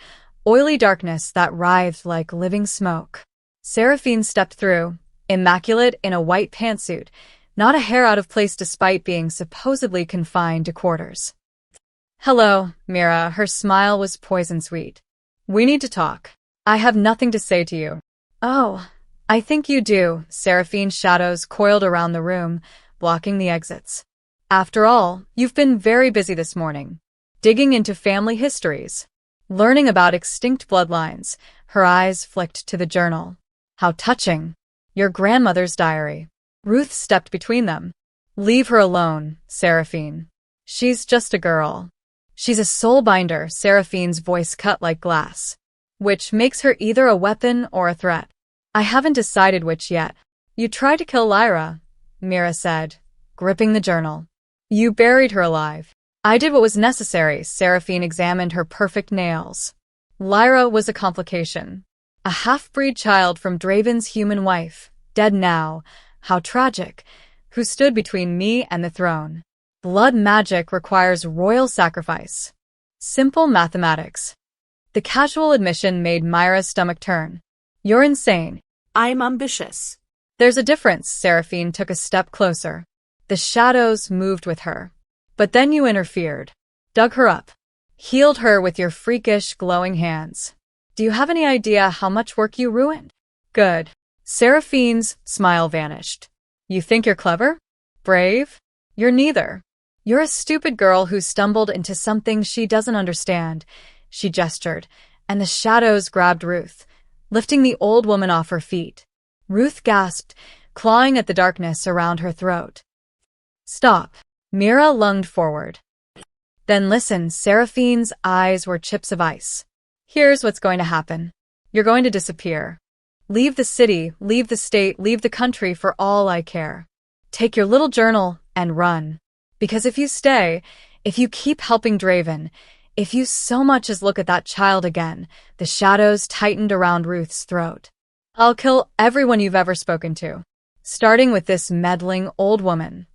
oily darkness that writhed like living smoke. Seraphine stepped through, immaculate in a white pantsuit, not a hair out of place despite being supposedly confined to quarters. Hello, Mira. Her smile was poison-sweet. We need to talk. I have nothing to say to you. Oh, I think you do. Seraphine's shadows coiled around the room, blocking the exits. After all, you've been very busy this morning, digging into family histories, learning about extinct bloodlines. Her eyes flicked to the journal. How touching. Your grandmother's diary. Ruth stepped between them. Leave her alone, Seraphine. She's just a girl. She's a soulbinder. Seraphine's voice cut like glass. Which makes her either a weapon or a threat. I haven't decided which yet. You tried to kill Lyra, Mira said, gripping the journal. You buried her alive. I did what was necessary. Seraphine examined her perfect nails. Lyra was a complication. A half-breed child from Draven's human wife, dead now. How tragic. Who stood between me and the throne. Blood magic requires royal sacrifice. Simple mathematics. The casual admission made Myra's stomach turn. You're insane. I'm ambitious. There's a difference. Seraphine took a step closer. The shadows moved with her. But then you interfered. Dug her up. Healed her with your freakish, glowing hands. Do you have any idea how much work you ruined? Good. Seraphine's smile vanished. You think you're clever? Brave? You're neither. You're a stupid girl who stumbled into something she doesn't understand. She gestured, and the shadows grabbed Ruth, lifting the old woman off her feet. Ruth gasped, clawing at the darkness around her throat. Stop. Mira lunged forward. Then listen. Seraphine's eyes were chips of ice. Here's what's going to happen. You're going to disappear. Leave the city, leave the state, leave the country for all I care. Take your little journal and run. Because if you stay, if you keep helping Draven, if you so much as look at that child again, the shadows tightened around Ruth's throat. I'll kill everyone you've ever spoken to, starting with this meddling old woman.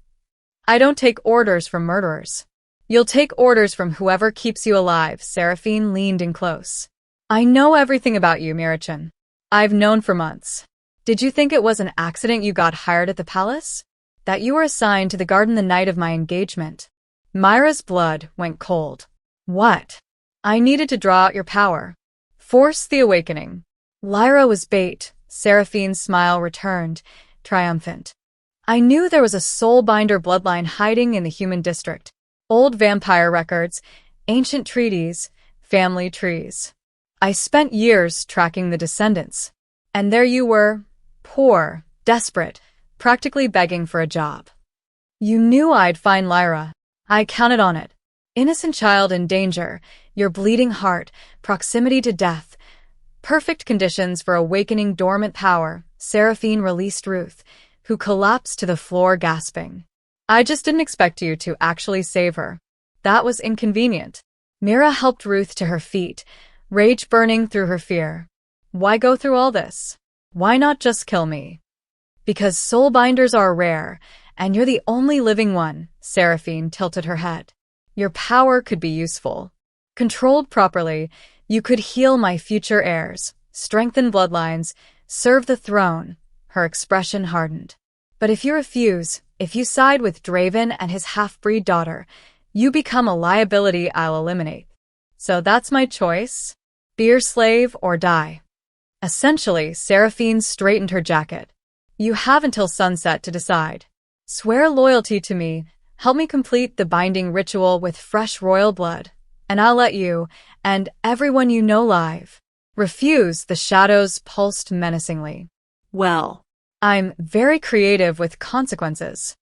I don't take orders from murderers. You'll take orders from whoever keeps you alive. Seraphine leaned in close. I know everything about you, Mirachin. I've known for months. Did you think it was an accident you got hired at the palace? That you were assigned to the garden the night of my engagement? Myra's blood went cold. What? I needed to draw out your power. Force the awakening. Lyra was bait. Seraphine's smile returned, triumphant. I knew there was a soulbinder bloodline hiding in the human district. Old vampire records, ancient treaties, family trees. I spent years tracking the descendants. And there you were, poor, desperate, practically begging for a job. You knew I'd find Lyra. I counted on it. Innocent child in danger, your bleeding heart, proximity to death. Perfect conditions for awakening dormant power. Seraphine released Ruth, who collapsed to the floor gasping. I just didn't expect you to actually save her. That was inconvenient. Mira helped Ruth to her feet, rage burning through her fear. Why go through all this? Why not just kill me? Because soulbinders are rare, and you're the only living one. Seraphine tilted her head. Your power could be useful. Controlled properly, you could heal my future heirs, strengthen bloodlines, serve the throne. Her expression hardened. But if you refuse, if you side with Draven and his half-breed daughter, you become a liability I'll eliminate. So that's my choice? Be your slave or die. Essentially, Seraphine straightened her jacket. You have until sunset to decide. Swear loyalty to me, help me complete the binding ritual with fresh royal blood, and I'll let you, and everyone you know live. Refuse. The shadows pulsed menacingly. Well, I'm very creative with consequences.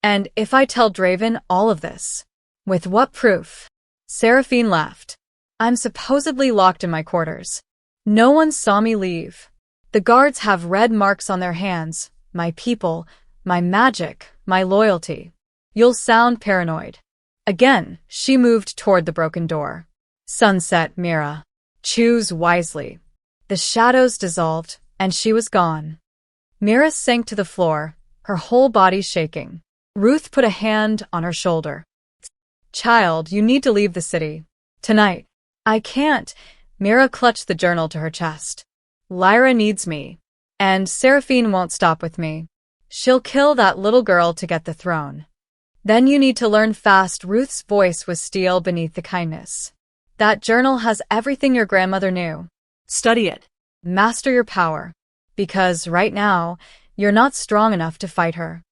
And if I tell Draven all of this? With what proof? Seraphine laughed. I'm supposedly locked in my quarters. No one saw me leave. The guards have red marks on their hands. My people, my magic, my loyalty. You'll sound paranoid. Again, she moved toward the broken door. Sunset, Mira. Choose wisely. The shadows dissolved, and she was gone. Mira sank to the floor, her whole body shaking. Ruth put a hand on her shoulder. Child, you need to leave the city. Tonight. I can't. Mira clutched the journal to her chest. Lyra needs me. And Seraphine won't stop with me. She'll kill that little girl to get the throne. Then you need to learn fast. Ruth's voice was steel beneath the kindness. That journal has everything your grandmother knew. Study it. Master your power. Because right now, you're not strong enough to fight her.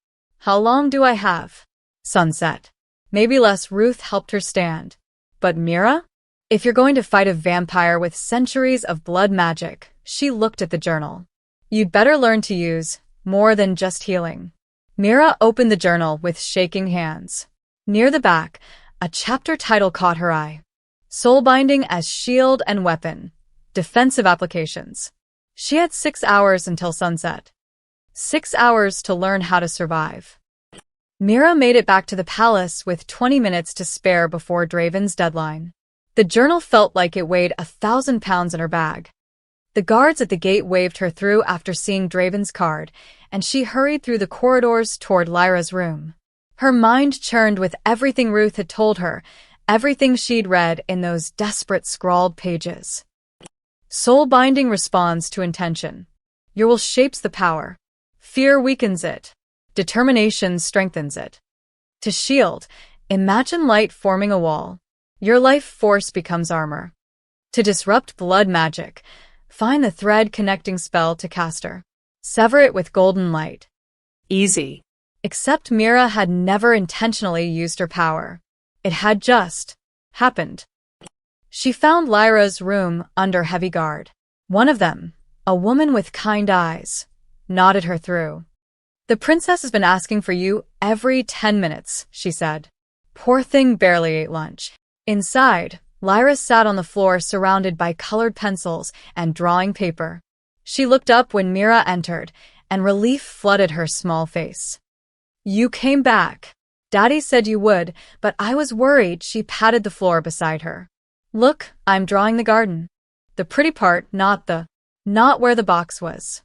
How long do I have? Sunset. Maybe less. Ruth helped her stand. But Mira? If you're going to fight a vampire with centuries of blood magic, she looked at the journal. You'd better learn to use more than just healing. Mira opened the journal with shaking hands. Near the back, a chapter title caught her eye. Soulbinding as shield and weapon. Defensive applications. She had 6 hours until sunset. 6 hours to learn how to survive. Mira made it back to the palace with 20 minutes to spare before Draven's deadline. The journal felt like it weighed 1,000 pounds in her bag. The guards at the gate waved her through after seeing Draven's card, and she hurried through the corridors toward Lyra's room. Her mind churned with everything Ruth had told her, everything she'd read in those desperate scrawled pages. Soul binding responds to intention. Your will shapes the power. Fear weakens it. Determination strengthens it. To shield, imagine light forming a wall. Your life force becomes armor. To disrupt blood magic, find the thread connecting spell to caster. Sever it with golden light. Easy. Except Mira had never intentionally used her power. It had just happened. She found Lyra's room under heavy guard. One of them, a woman with kind eyes, nodded her through. The princess has been asking for you every 10 minutes, she said. Poor thing barely ate lunch. Inside, Lyra sat on the floor surrounded by colored pencils and drawing paper. She looked up when Mira entered, and relief flooded her small face. You came back. Daddy said you would, but I was worried. She patted the floor beside her. Look, I'm drawing the garden. The pretty part, not where the box was.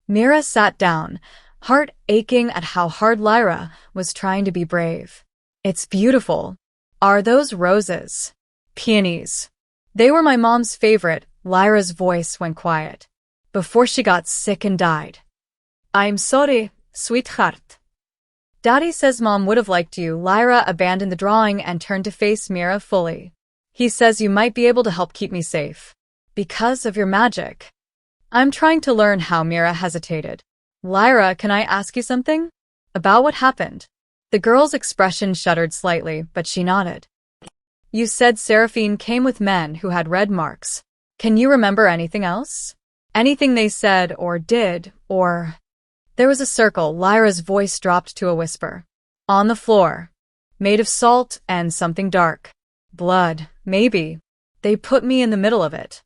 Mira sat down, heart aching at how hard Lyra was trying to be brave. It's beautiful. Are those roses? Peonies. They were my mom's favorite. Lyra's voice went quiet. Before she got sick and died. I'm sorry, sweetheart. Daddy says Mom would have liked you. Lyra abandoned the drawing and turned to face Mira fully. He says you might be able to help keep me safe. Because of your magic. I'm trying to learn how. Mira hesitated. Lyra, can I ask you something? About what happened? The girl's expression shuddered slightly, but she nodded. You said Seraphine came with men who had red marks. Can you remember anything else? Anything they said or did, or… There was a circle. Lyra's voice dropped to a whisper. On the floor. Made of salt and something dark. Blood, maybe. They put me in the middle of it.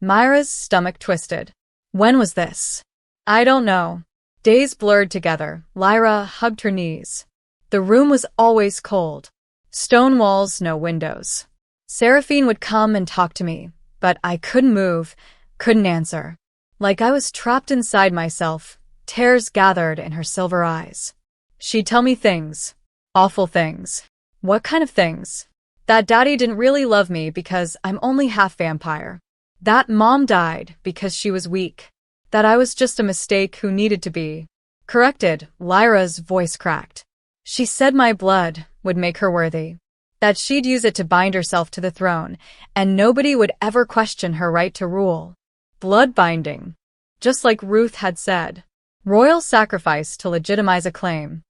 Myra's stomach twisted. When was this? I don't know. Days blurred together. Lyra hugged her knees. The room was always cold. Stone walls, no windows. Seraphine would come and talk to me, but I couldn't move, couldn't answer. Like I was trapped inside myself. Tears gathered in her silver eyes. She'd tell me things. Awful things. What kind of things? That Daddy didn't really love me because I'm only half vampire. That Mom died because she was weak. That I was just a mistake who needed to be corrected. Lyra's voice cracked. She said my blood would make her worthy. That she'd use it to bind herself to the throne, and nobody would ever question her right to rule. Blood binding. Just like Ruth had said. Royal sacrifice to legitimize a claim.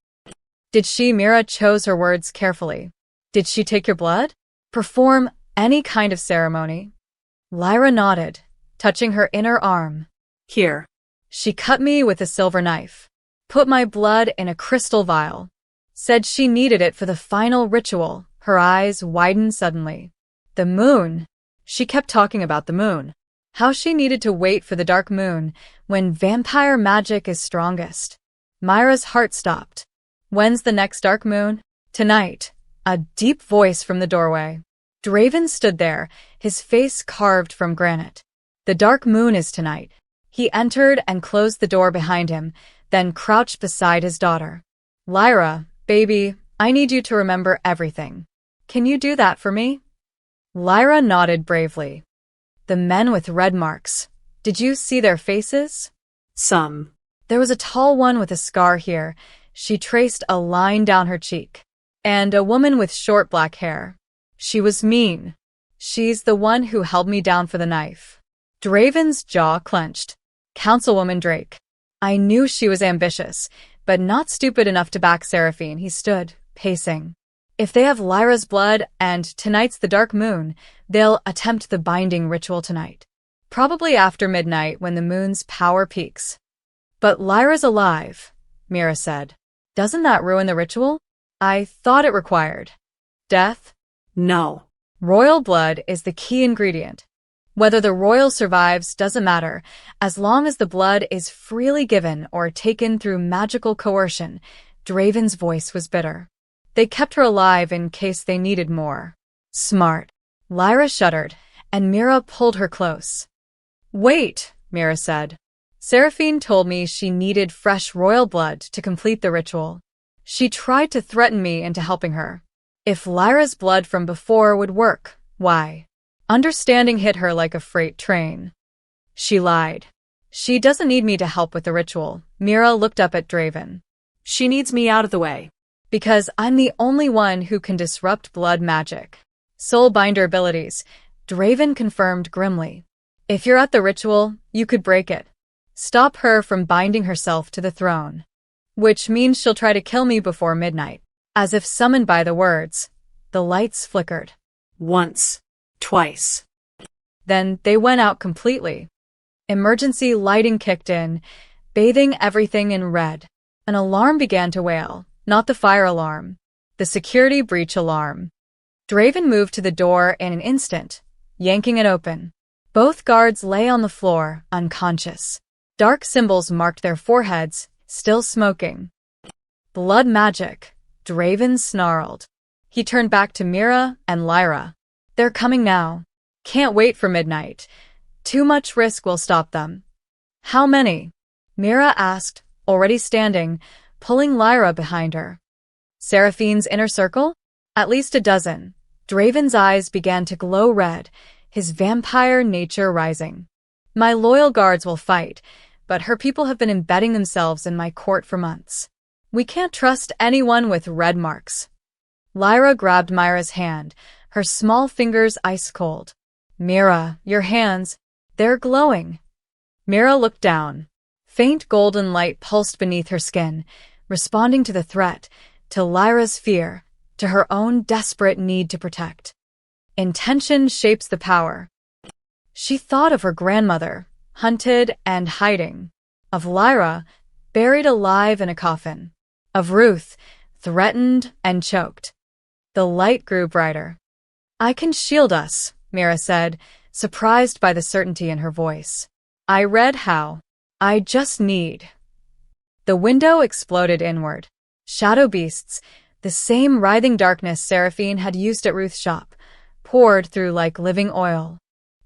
Did she? Mira chose her words carefully. Did she take your blood? Perform any kind of ceremony? Lyra nodded, touching her inner arm. Here. She cut me with a silver knife. Put my blood in a crystal vial. Said she needed it for the final ritual. Her eyes widened suddenly. The moon. She kept talking about the moon. How she needed to wait for the dark moon when vampire magic is strongest. Myra's heart stopped. When's the next dark moon? Tonight. A deep voice from the doorway. Draven stood there, his face carved from granite. The dark moon is tonight. He entered and closed the door behind him, then crouched beside his daughter. Lyra, baby, I need you to remember everything. Can you do that for me? Lyra nodded bravely. The men with red marks. Did you see their faces? Some. There was a tall one with a scar here. She traced a line down her cheek. And a woman with short black hair. She was mean. She's the one who held me down for the knife. Draven's jaw clenched. Councilwoman Drake. I knew she was ambitious, but not stupid enough to back Seraphine. He stood, pacing. If they have Lyra's blood and tonight's the dark moon, they'll attempt the binding ritual tonight. Probably after midnight when the moon's power peaks. But Lyra's alive, Mira said. Doesn't that ruin the ritual? I thought it required death. No. Royal blood is the key ingredient. Whether the royal survives doesn't matter, as long as the blood is freely given or taken through magical coercion. Draven's voice was bitter. They kept her alive in case they needed more. Smart. Lyra shuddered, and Mira pulled her close. Wait, Mira said. Seraphine told me she needed fresh royal blood to complete the ritual. She tried to threaten me into helping her. If Lyra's blood from before would work, why? Understanding hit her like a freight train. She lied. She doesn't need me to help with the ritual. Mira looked up at Draven. She needs me out of the way. Because I'm the only one who can disrupt blood magic. Soulbinder abilities, Draven confirmed grimly. If you're at the ritual, you could break it. Stop her from binding herself to the throne. Which means she'll try to kill me before midnight. As if summoned by the words, the lights flickered. Once. Twice. Then they went out completely. Emergency lighting kicked in, bathing everything in red. An alarm began to wail. Not the fire alarm. The security breach alarm. Draven moved to the door in an instant, yanking it open. Both guards lay on the floor, unconscious. Dark symbols marked their foreheads, still smoking. Blood magic, Draven snarled. He turned back to Mira and Lyra. They're coming now. Can't wait for midnight. Too much risk will stop them. How many? Mira asked, already standing, pulling Lyra behind her. Seraphine's inner circle? At least a dozen. Draven's eyes began to glow red, his vampire nature rising. My loyal guards will fight, but her people have been embedding themselves in my court for months. We can't trust anyone with red marks. Lyra grabbed Myra's hand, her small fingers ice cold. Mira, your hands, they're glowing. Mira looked down. Faint golden light pulsed beneath her skin, responding to the threat, to Lyra's fear, to her own desperate need to protect. Intention shapes the power. She thought of her grandmother, hunted and hiding. Of Lyra, buried alive in a coffin. Of Ruth, threatened and choked. The light grew brighter. I can shield us, Mira said, surprised by the certainty in her voice. I read how. I just need. The window exploded inward. Shadow beasts, the same writhing darkness Seraphine had used at Ruth's shop, poured through like living oil.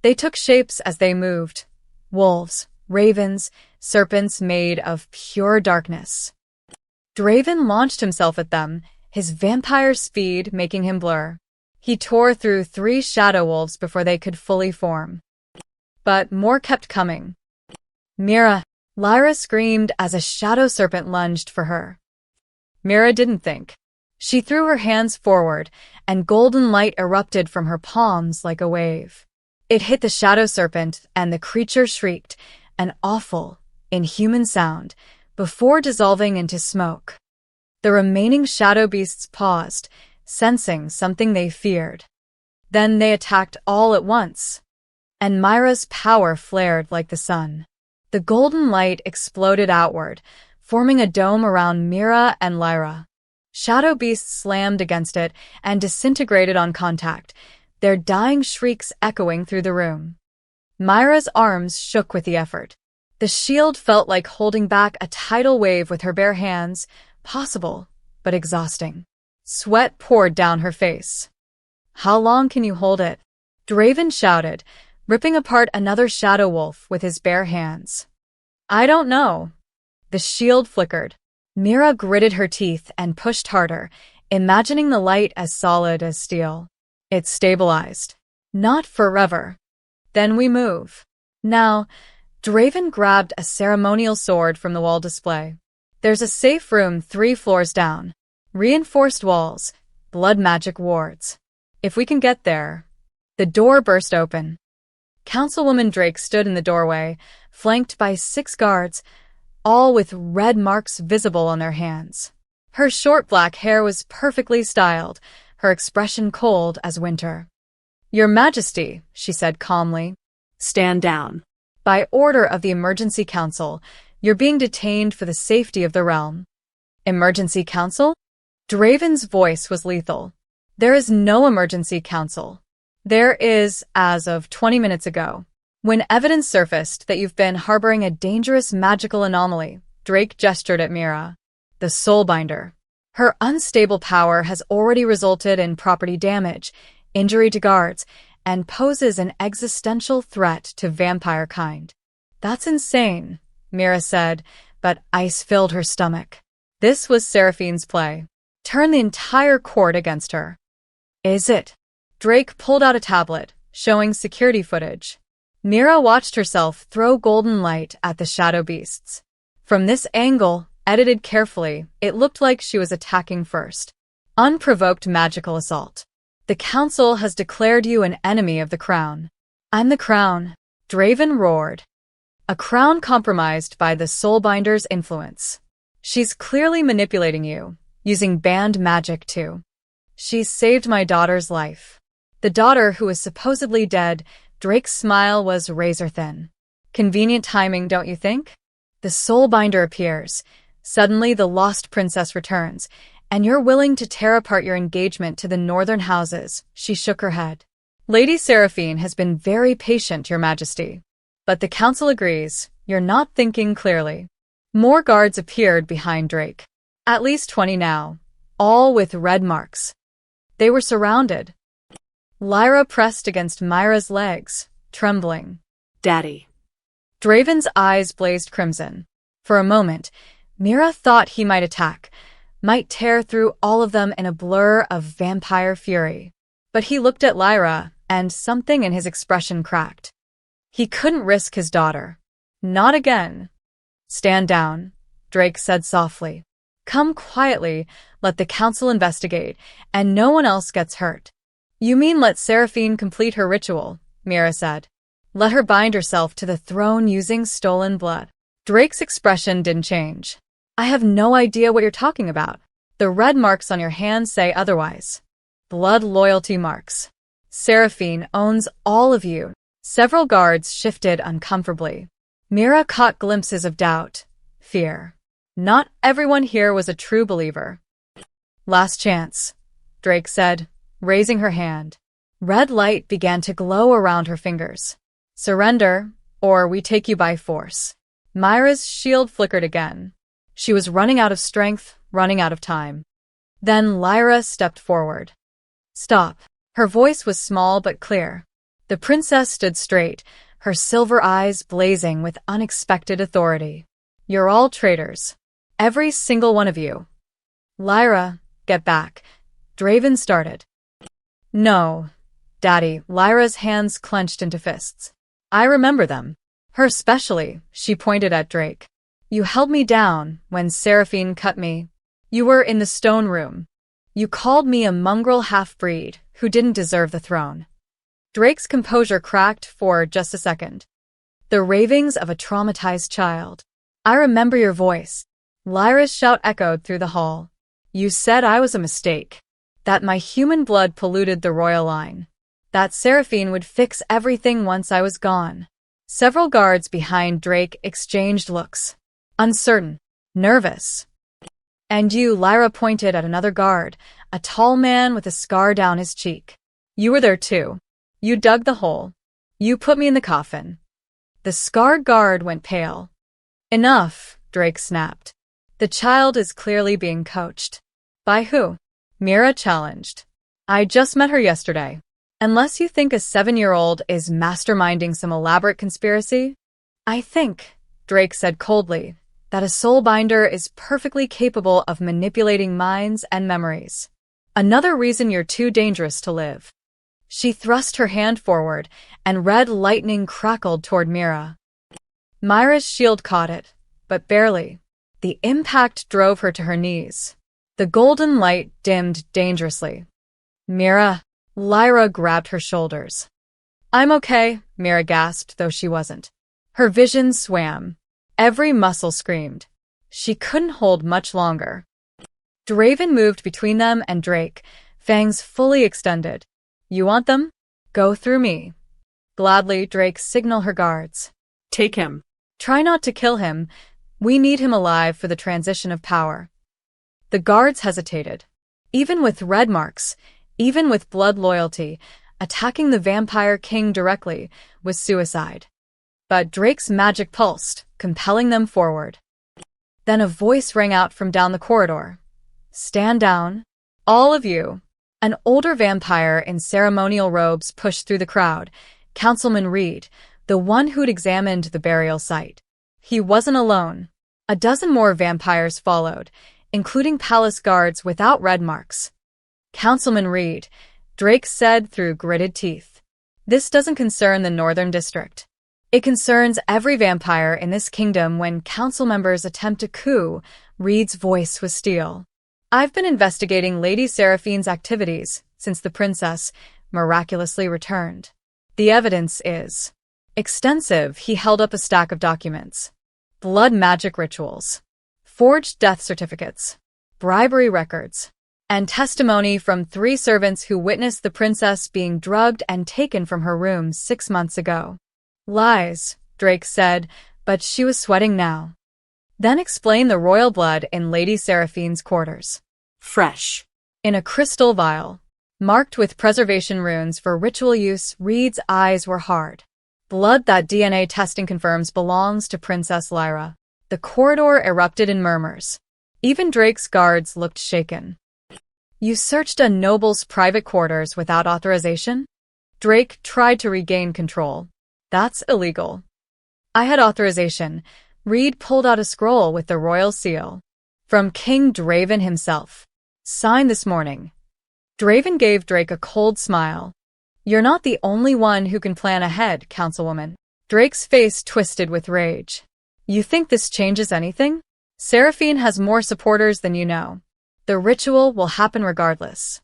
They took shapes as they moved. Wolves, ravens, serpents made of pure darkness. Draven launched himself at them, his vampire speed making him blur. He tore through 3 shadow wolves before they could fully form. But more kept coming. Mira, Lyra screamed as a shadow serpent lunged for her. Mira didn't think. She threw her hands forward, and golden light erupted from her palms like a wave. It hit the shadow serpent, and the creature shrieked, an awful, inhuman sound, before dissolving into smoke. The remaining shadow beasts paused, sensing something they feared. Then they attacked all at once. And Myra's power flared like the sun. The golden light exploded outward, forming a dome around Mira and Lyra. Shadow beasts slammed against it and disintegrated on contact, their dying shrieks echoing through the room. Myra's arms shook with the effort. The shield felt like holding back a tidal wave with her bare hands, possible, but exhausting. Sweat poured down her face. How long can you hold it? Draven shouted, ripping apart another shadow wolf with his bare hands. I don't know. The shield flickered. Mira gritted her teeth and pushed harder, imagining the light as solid as steel. It stabilized. Not forever. Then we move. Now, Draven grabbed a ceremonial sword from the wall display. There's a safe room 3 floors down. Reinforced walls, blood magic wards. If we can get there. The door burst open. Councilwoman Drake stood in the doorway, flanked by 6 guards, all with red marks visible on their hands. Her short black hair was perfectly styled, her expression cold as winter. Your Majesty, she said calmly. Stand down. By order of the Emergency Council, you're being detained for the safety of the realm. Emergency Council? Draven's voice was lethal. There is no Emergency Council. There is, as of 20 minutes ago. When evidence surfaced that you've been harboring a dangerous magical anomaly, Drake gestured at Mira. The Soulbinder. Her unstable power has already resulted in property damage, injury to guards, and poses an existential threat to vampire kind. That's insane, Mira said, but ice filled her stomach. This was Seraphine's play. Turn the entire court against her. Is it? Drake pulled out a tablet, showing security footage. Mira watched herself throw golden light at the shadow beasts. From this angle, edited carefully, it looked like she was attacking first. Unprovoked magical assault. The council has declared you an enemy of the crown. I'm the crown, Draven roared. A crown compromised by the Soulbinder's influence. She's clearly manipulating you, using banned magic too. She's saved my daughter's life. The daughter who was supposedly dead, Drake's smile was razor-thin. Convenient timing, don't you think? The Soulbinder appears. Suddenly the lost princess returns, and you're willing to tear apart your engagement to the northern houses, she shook her head. Lady Seraphine has been very patient, Your Majesty. But the council agrees, you're not thinking clearly. More guards appeared behind Drake. At least 20 now, all with red marks. They were surrounded. Lyra pressed against Myra's legs, trembling. Daddy. Draven's eyes blazed crimson. For a moment, Mira thought he might attack, might tear through all of them in a blur of vampire fury. But he looked at Lyra, and something in his expression cracked. He couldn't risk his daughter. Not again. Stand down, Drake said softly. Come quietly, let the council investigate, and no one else gets hurt. You mean let Seraphine complete her ritual, Mira said. Let her bind herself to the throne using stolen blood. Drake's expression didn't change. I have no idea what you're talking about. The red marks on your hands say otherwise. Blood loyalty marks. Seraphine owns all of you. Several guards shifted uncomfortably. Mira caught glimpses of doubt, fear. Not everyone here was a true believer. Last chance, Drake said, raising her hand. Red light began to glow around her fingers. Surrender, or we take you by force. Myra's shield flickered again. She was running out of strength, running out of time. Then Lyra stepped forward. Stop. Her voice was small but clear. The princess stood straight, her silver eyes blazing with unexpected authority. You're all traitors. Every single one of you. Lyra, get back. Draven started. No, Daddy. Lyra's hands clenched into fists. I remember them. Her especially, she pointed at Drake. You held me down when Seraphine cut me. You were in the stone room. You called me a mongrel half-breed who didn't deserve the throne. Drake's composure cracked for just a second. The ravings of a traumatized child. I remember your voice. Lyra's shout echoed through the hall. You said I was a mistake. That my human blood polluted the royal line. That Seraphine would fix everything once I was gone. Several guards behind Drake exchanged looks. Uncertain. Nervous. And you, Lyra pointed at another guard, a tall man with a scar down his cheek. You were there too. You dug the hole. You put me in the coffin. The scarred guard went pale. Enough, Drake snapped. The child is clearly being coached. By who? Mira challenged. I just met her yesterday. Unless you think a 7-year-old is masterminding some elaborate conspiracy? I think, Drake said coldly, that a soulbinder is perfectly capable of manipulating minds and memories. Another reason you're too dangerous to live. She thrust her hand forward, and red lightning crackled toward Mira. Myra's shield caught it, but barely. The impact drove her to her knees. The golden light dimmed dangerously. Mira, Lyra grabbed her shoulders. I'm okay, Mira gasped, though she wasn't. Her vision swam. Every muscle screamed. She couldn't hold much longer. Draven moved between them and Drake, fangs fully extended. You want them? Go through me. Gladly, Drake signaled her guards. Take him. Try not to kill him. We need him alive for the transition of power. The guards hesitated. Even with red marks, even with blood loyalty, attacking the vampire king directly was suicide. But Drake's magic pulsed, compelling them forward. Then a voice rang out from down the corridor. Stand down, all of you. An older vampire in ceremonial robes pushed through the crowd, Councilman Reed, the one who'd examined the burial site. He wasn't alone. A dozen more vampires followed, including palace guards without red marks. Councilman Reed, Drake said through gritted teeth. This doesn't concern the Northern District. It concerns every vampire in this kingdom. When council members attempt a coup, Reed's voice was steel. I've been investigating Lady Seraphine's activities since the princess miraculously returned. The evidence is extensive. He held up a stack of documents. Blood magic rituals, forged death certificates, bribery records, and testimony from 3 servants who witnessed the princess being drugged and taken from her room 6 months ago. Lies, Drake said, but she was sweating now. Then explain the royal blood in Lady Seraphine's quarters. Fresh. In a crystal vial, marked with preservation runes for ritual use. Reed's eyes were hard. Blood that DNA testing confirms belongs to Princess Lyra. The corridor erupted in murmurs. Even Drake's guards looked shaken. You searched a noble's private quarters without authorization? Drake tried to regain control. That's illegal. I had authorization. Reed pulled out a scroll with the royal seal. From King Draven himself. Signed this morning. Draven gave Drake a cold smile. You're not the only one who can plan ahead, Councilwoman. Drake's face twisted with rage. You think this changes anything? Seraphine has more supporters than you know. The ritual will happen regardless.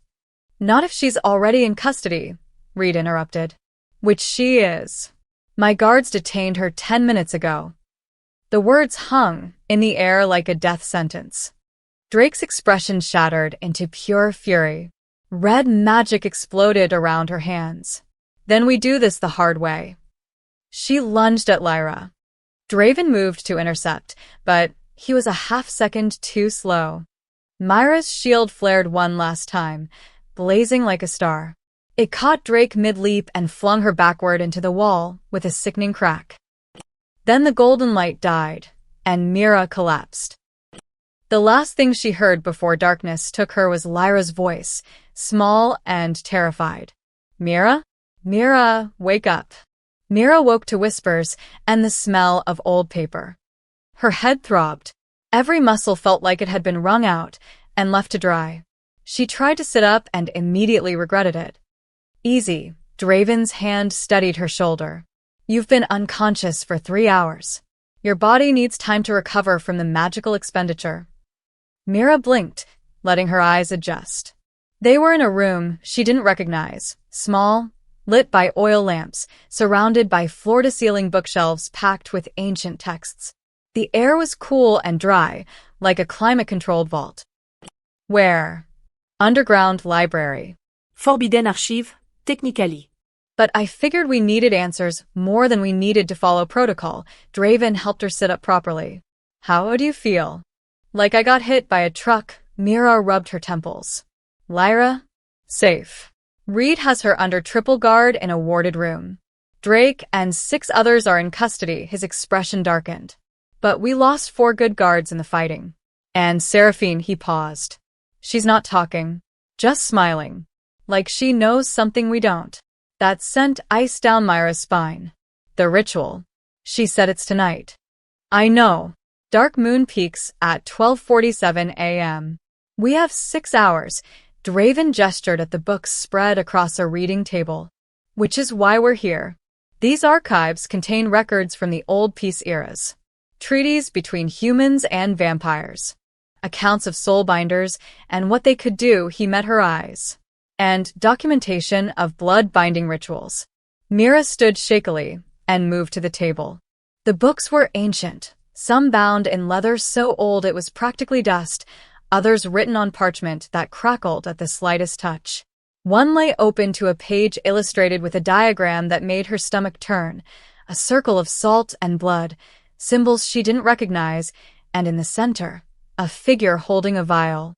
Not if she's already in custody, Reed interrupted. Which she is. My guards detained her 10 minutes ago. The words hung in the air like a death sentence. Drake's expression shattered into pure fury. Red magic exploded around her hands. Then we do this the hard way. She lunged at Lyra. Draven moved to intercept, but he was a half-second too slow. Myra's shield flared one last time, blazing like a star. It caught Drake mid-leap and flung her backward into the wall with a sickening crack. Then the golden light died, and Mira collapsed. The last thing she heard before darkness took her was Lyra's voice, small and terrified. Mira? Mira, wake up. Mira woke to whispers and the smell of old paper. Her head throbbed. Every muscle felt like it had been wrung out and left to dry. She tried to sit up and immediately regretted it. Easy, Draven's hand steadied her shoulder. You've been unconscious for 3 hours. Your body needs time to recover from the magical expenditure. Mira blinked, letting her eyes adjust. They were in a room she didn't recognize, small, lit by oil lamps, surrounded by floor-to-ceiling bookshelves packed with ancient texts. The air was cool and dry, like a climate-controlled vault. Where? Underground library. Forbidden archive, technically. But I figured we needed answers more than we needed to follow protocol. Draven helped her sit up properly. How do you feel? Like I got hit by a truck. Mira rubbed her temples. Lyra? Safe. Reed has her under triple guard in a warded room. Drake and 6 others are in custody. His expression darkened. But we lost 4 good guards in the fighting. And Seraphine, he paused. She's not talking, just smiling. Like she knows something we don't. That sent ice down Myra's spine. The ritual. She said it's tonight. I know. Dark moon peaks at 12:47 a.m. We have 6 hours. Draven gestured at the books spread across a reading table. Which is why we're here. These archives contain records from the old peace eras. Treaties between humans and vampires. Accounts of soulbinders and what they could do. He met her eyes. And documentation of blood-binding rituals. Mira stood shakily and moved to the table. The books were ancient, some bound in leather so old it was practically dust, others written on parchment that crackled at the slightest touch. One lay open to a page illustrated with a diagram that made her stomach turn, a circle of salt and blood, symbols she didn't recognize, and in the center, a figure holding a vial.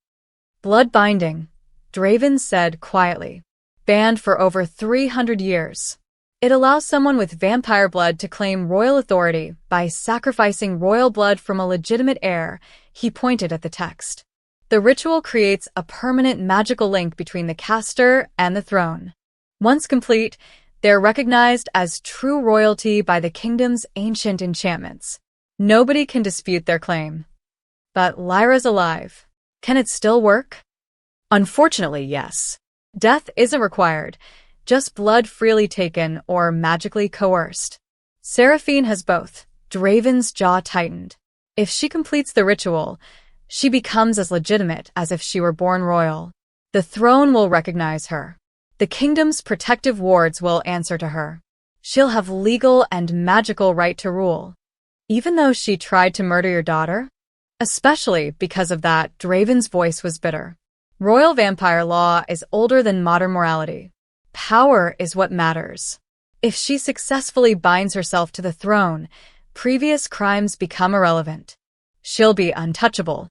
Blood binding, Draven said quietly. Banned for over 300 years. It allows someone with vampire blood to claim royal authority by sacrificing royal blood from a legitimate heir. He pointed at the text. The ritual creates a permanent magical link between the caster and the throne. Once complete, they're recognized as true royalty by the kingdom's ancient enchantments. Nobody can dispute their claim. But Lyra's alive. Can it still work? Unfortunately, yes. Death isn't required, just blood freely taken or magically coerced. Seraphine has both. Draven's jaw tightened. If she completes the ritual, she becomes as legitimate as if she were born royal. The throne will recognize her. The kingdom's protective wards will answer to her. She'll have legal and magical right to rule. Even though she tried to murder your daughter? Especially because of that, Draven's voice was bitter. Royal vampire law is older than modern morality. Power is what matters. If she successfully binds herself to the throne, previous crimes become irrelevant. She'll be untouchable.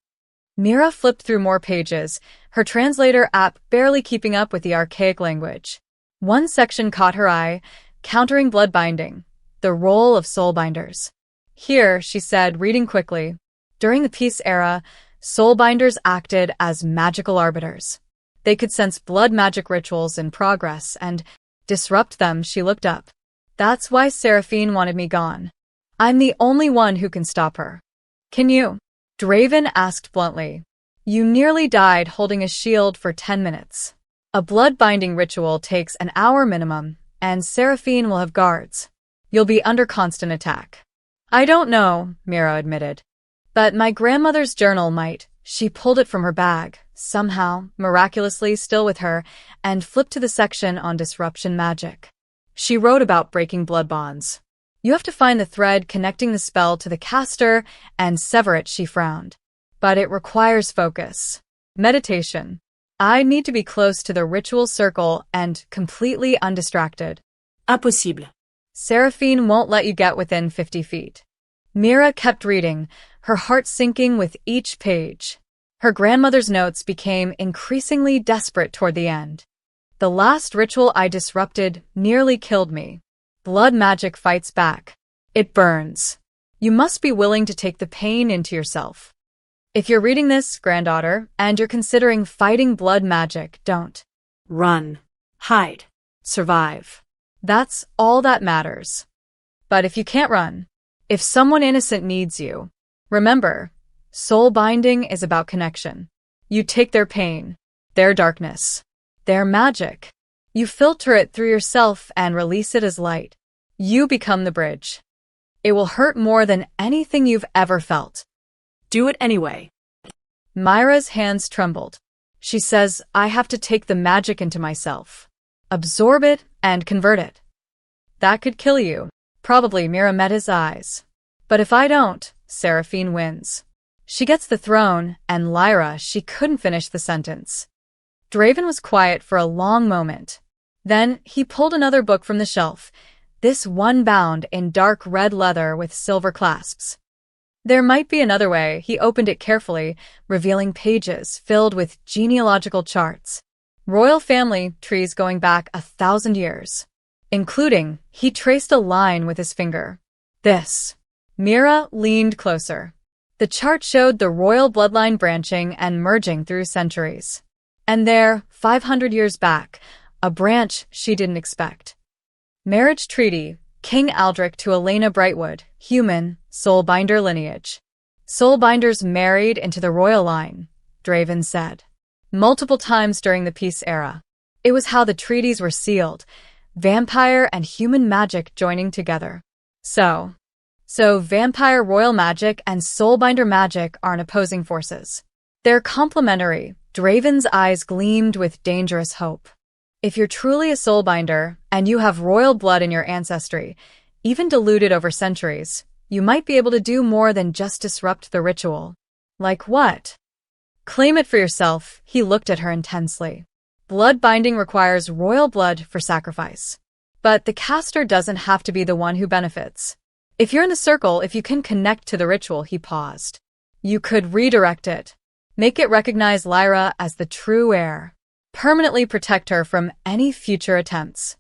Mira flipped through more pages, her translator app barely keeping up with the archaic language. One section caught her eye, countering blood binding, the role of soulbinders. Here, she said, reading quickly, during the peace era, soulbinders acted as magical arbiters. They could sense blood magic rituals in progress and disrupt them. She looked up. That's why Seraphine wanted me gone. I'm the only one who can stop her. Can you? Draven asked bluntly. You nearly died holding a shield for 10 minutes. A blood-binding ritual takes an hour minimum, and Seraphine will have guards. You'll be under constant attack. I don't know, Mira admitted. But my grandmother's journal might. She pulled it from her bag, somehow, miraculously still with her, and flipped to the section on disruption magic. She wrote about breaking blood bonds. You have to find the thread connecting the spell to the caster and sever it, she frowned. But it requires focus. Meditation. I need to be close to the ritual circle and completely undistracted. Impossible. Seraphine won't let you get within 50 feet. Mira kept reading, her heart sinking with each page. Her grandmother's notes became increasingly desperate toward the end. The last ritual I disrupted nearly killed me. Blood magic fights back. It burns. You must be willing to take the pain into yourself. If you're reading this, granddaughter, and you're considering fighting blood magic, don't. Run. Hide. Survive. That's all that matters. But if you can't run, if someone innocent needs you, remember, soul binding is about connection. You take their pain, their darkness, their magic. You filter it through yourself and release it as light. You become the bridge. It will hurt more than anything you've ever felt. Do it anyway. Myra's hands trembled. She says, I have to take the magic into myself. Absorb it and convert it. That could kill you. Probably, Mira met his eyes. But if I don't, Seraphine wins. She gets the throne, and Lyra, she couldn't finish the sentence. Draven was quiet for a long moment. Then he pulled another book from the shelf, this one bound in dark red leather with silver clasps. There might be another way. He opened it carefully, revealing pages filled with genealogical charts. Royal family trees going back 1,000 years. Including, he traced a line with his finger. This. Mira leaned closer. The chart showed the royal bloodline branching and merging through centuries. And there, 500 years back, a branch she didn't expect. Marriage treaty, King Aldrich to Elena Brightwood, human, soulbinder lineage. Soulbinders married into the royal line, Draven said. Multiple times during the peace era. It was how the treaties were sealed, vampire and human magic joining together. So vampire royal magic and soulbinder magic aren't opposing forces. They're complementary. Draven's eyes gleamed with dangerous hope. If you're truly a soulbinder, and you have royal blood in your ancestry, even diluted over centuries, you might be able to do more than just disrupt the ritual. Like what? Claim it for yourself, he looked at her intensely. Blood binding requires royal blood for sacrifice. But the caster doesn't have to be the one who benefits. If you're in the circle, if you can connect to the ritual, he paused. You could redirect it. Make it recognize Lyra as the true heir. Permanently protect her from any future attempts.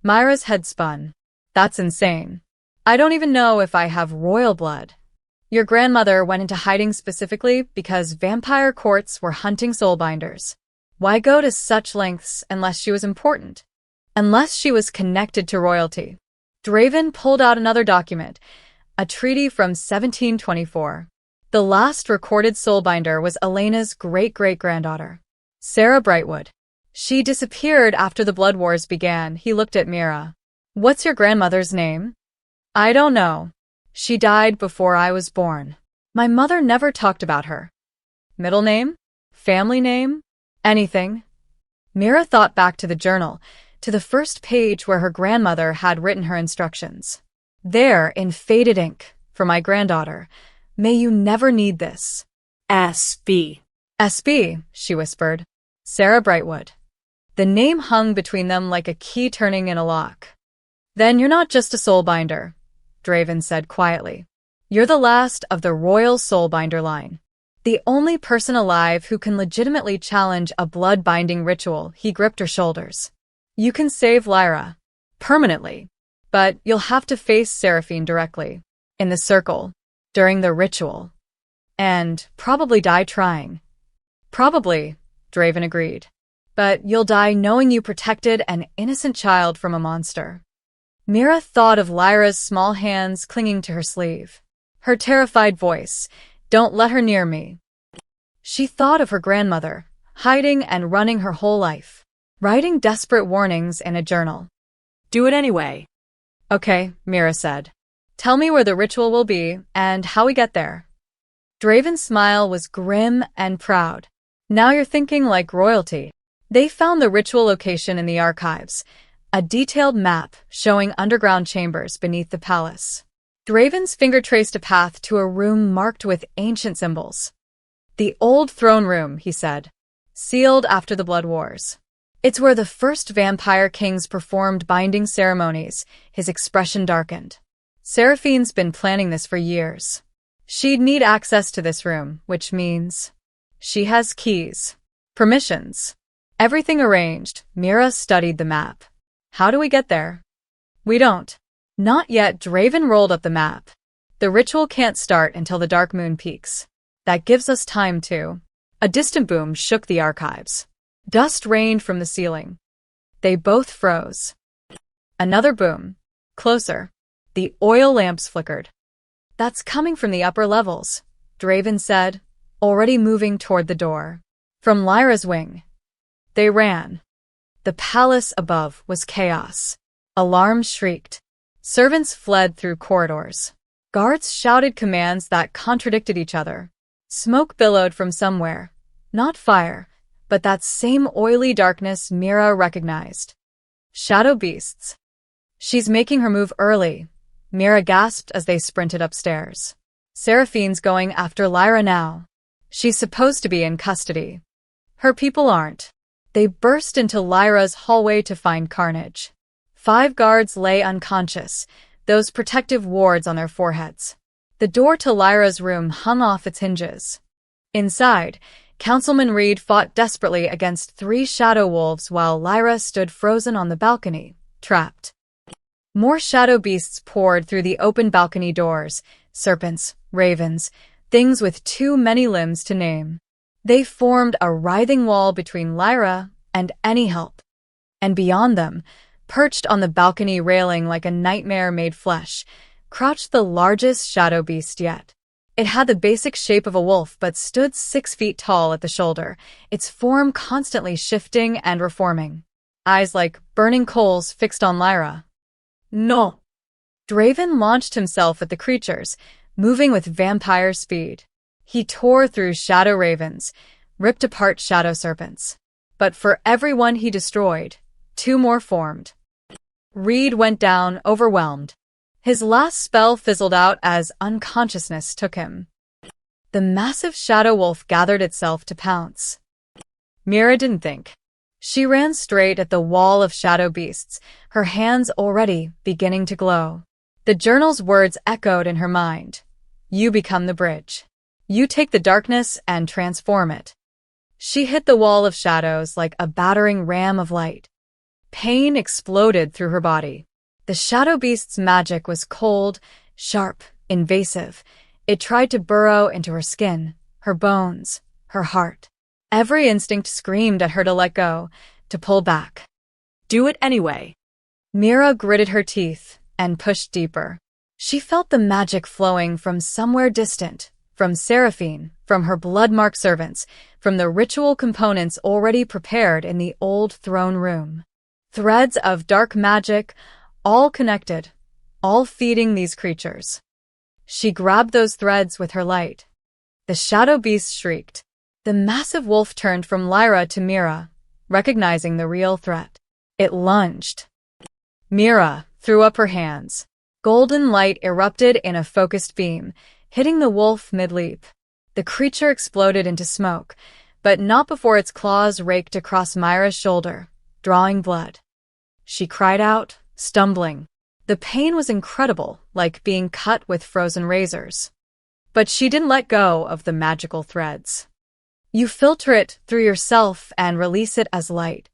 Myra's head spun. That's insane. I don't even know if I have royal blood. Your grandmother went into hiding specifically because vampire courts were hunting soulbinders. Why go to such lengths unless she was important? Unless she was connected to royalty. Draven pulled out another document, a treaty from 1724. The last recorded soulbinder was Elena's great-great-granddaughter, Sarah Brightwood. She disappeared after the Blood Wars began. He looked at Mira. What's your grandmother's name? I don't know. She died before I was born. My mother never talked about her. Middle name? Family name? Anything? Mira thought back to the journal, to the first page where her grandmother had written her instructions. There, in faded ink, for my granddaughter, may you never need this. S.B. S.B., she whispered. Sarah Brightwood. The name hung between them like a key turning in a lock. Then you're not just a soulbinder, Draven said quietly. You're the last of the royal soulbinder line. The only person alive who can legitimately challenge a blood-binding ritual. He gripped her shoulders. You can save Lyra. Permanently. But you'll have to face Seraphine directly. In the circle. During the ritual. And probably die trying. Probably, Draven agreed. But you'll die knowing you protected an innocent child from a monster. Mira thought of Lyra's small hands clinging to her sleeve. Her terrified voice, Don't let her near me. She thought of her grandmother, hiding and running her whole life, writing desperate warnings in a journal. Do it anyway. Okay, Mira said. Tell me where the ritual will be and how we get there. Draven's smile was grim and proud. Now you're thinking like royalty. They found the ritual location in the archives, a detailed map showing underground chambers beneath the palace. Draven's finger traced a path to a room marked with ancient symbols. The old throne room, he said, sealed after the blood wars. It's where the first vampire kings performed binding ceremonies. His expression darkened. Seraphine's been planning this for years. She'd need access to this room, which means she has keys, permissions, everything arranged. Mira studied the map. How do we get there? We don't. Not yet. Draven rolled up the map. The ritual can't start until the dark moon peaks. That gives us time to. A distant boom shook the archives. Dust rained from the ceiling. They both froze. Another boom. Closer. The oil lamps flickered. That's coming from the upper levels, Draven said, already moving toward the door. From Lyra's wing. They ran. The palace above was chaos. Alarms shrieked. Servants fled through corridors. Guards shouted commands that contradicted each other. Smoke billowed from somewhere. Not fire, but that same oily darkness Mira recognized. Shadow beasts. She's making her move early, Mira gasped as they sprinted upstairs. Seraphine's going after Lyra now. She's supposed to be in custody. Her people aren't. They burst into Lyra's hallway to find carnage. 5 guards lay unconscious, those protective wards on their foreheads. The door to Lyra's room hung off its hinges. Inside, Councilman Reed fought desperately against 3 shadow wolves while Lyra stood frozen on the balcony, trapped. More shadow beasts poured through the open balcony doors, serpents, ravens, things with too many limbs to name. They formed a writhing wall between Lyra and any help. And beyond them, perched on the balcony railing like a nightmare made flesh, crouched the largest shadow beast yet. It had the basic shape of a wolf but stood 6 feet tall at the shoulder, its form constantly shifting and reforming. Eyes like burning coals fixed on Lyra. No! Draven launched himself at the creatures, moving with vampire speed. He tore through shadow ravens, ripped apart shadow serpents. But for every one he destroyed, 2 more formed. Reed went down, overwhelmed. His last spell fizzled out as unconsciousness took him. The massive shadow wolf gathered itself to pounce. Mira didn't think. She ran straight at the wall of shadow beasts, her hands already beginning to glow. The journal's words echoed in her mind. You become the bridge. You take the darkness and transform it. She hit the wall of shadows like a battering ram of light. Pain exploded through her body. The shadow beast's magic was cold, sharp, invasive. It tried to burrow into her skin, her bones, her heart. Every instinct screamed at her to let go, to pull back. Do it anyway. Mira gritted her teeth and pushed deeper. She felt the magic flowing from somewhere distant, from Seraphine, from her blood-marked servants, from the ritual components already prepared in the old throne room. Threads of dark magic, all connected, all feeding these creatures. She grabbed those threads with her light. The shadow beast shrieked. The massive wolf turned from Lyra to Mira, recognizing the real threat. It lunged. Mira threw up her hands. Golden light erupted in a focused beam, hitting the wolf mid-leap. The creature exploded into smoke, but not before its claws raked across Myra's shoulder, drawing blood. She cried out, stumbling. The pain was incredible, like being cut with frozen razors. But she didn't let go of the magical threads. You filter it through yourself and release it as light.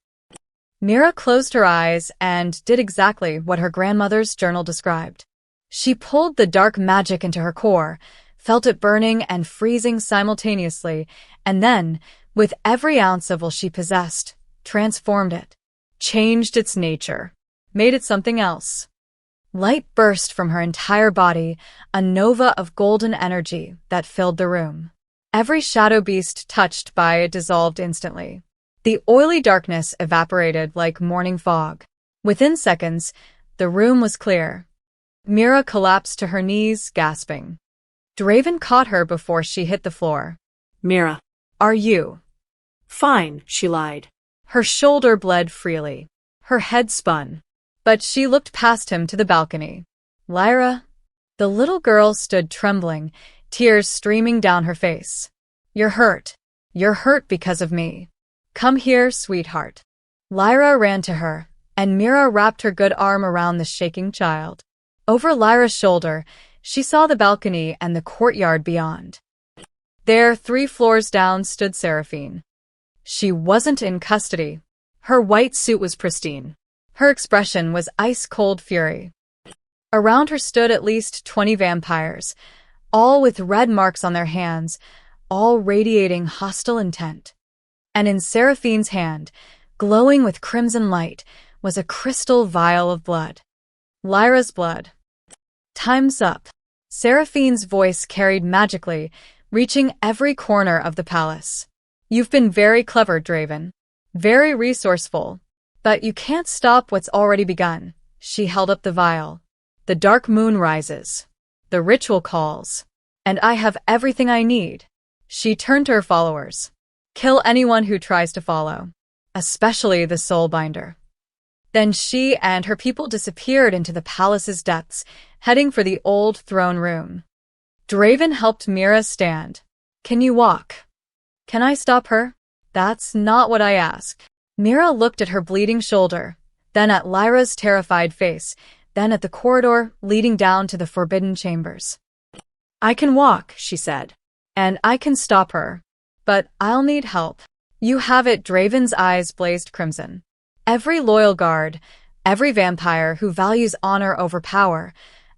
Mira closed her eyes and did exactly what her grandmother's journal described. She pulled the dark magic into her core, felt it burning and freezing simultaneously, and then, with every ounce of will she possessed, transformed it, changed its nature, made it something else. Light burst from her entire body, a nova of golden energy that filled the room. Every shadow beast touched by it dissolved instantly. The oily darkness evaporated like morning fog. Within seconds, the room was clear. Mira collapsed to her knees, gasping. Draven caught her before she hit the floor. Mira. Are you? Fine, she lied. Her shoulder bled freely. Her head spun. But she looked past him to the balcony. Lyra? The little girl stood trembling, tears streaming down her face. You're hurt. You're hurt because of me. Come here, sweetheart. Lyra ran to her, and Mira wrapped her good arm around the shaking child. Over Lyra's shoulder, she saw the balcony and the courtyard beyond. There, 3 floors down, stood Seraphine. She wasn't in custody. Her white suit was pristine. Her expression was ice-cold fury. Around her stood at least 20 vampires, all with red marks on their hands, all radiating hostile intent. And in Seraphine's hand, glowing with crimson light, was a crystal vial of blood. Lyra's blood. Time's up. Seraphine's voice carried magically, reaching every corner of the palace. You've been very clever, Draven. Very resourceful. But you can't stop what's already begun. She held up the vial. The dark moon rises. The ritual calls. And I have everything I need. She turned to her followers. Kill anyone who tries to follow. Especially the Soulbinder. Then she and her people disappeared into the palace's depths, heading for the old throne room. Draven helped Mira stand. Can you walk? Can I stop her? That's not what I ask. Mira looked at her bleeding shoulder, then at Lyra's terrified face, then at the corridor leading down to the forbidden chambers. I can walk, she said. And I can stop her. But I'll need help. You have it. Draven's eyes blazed crimson. Every loyal guard, every vampire who values honor over power,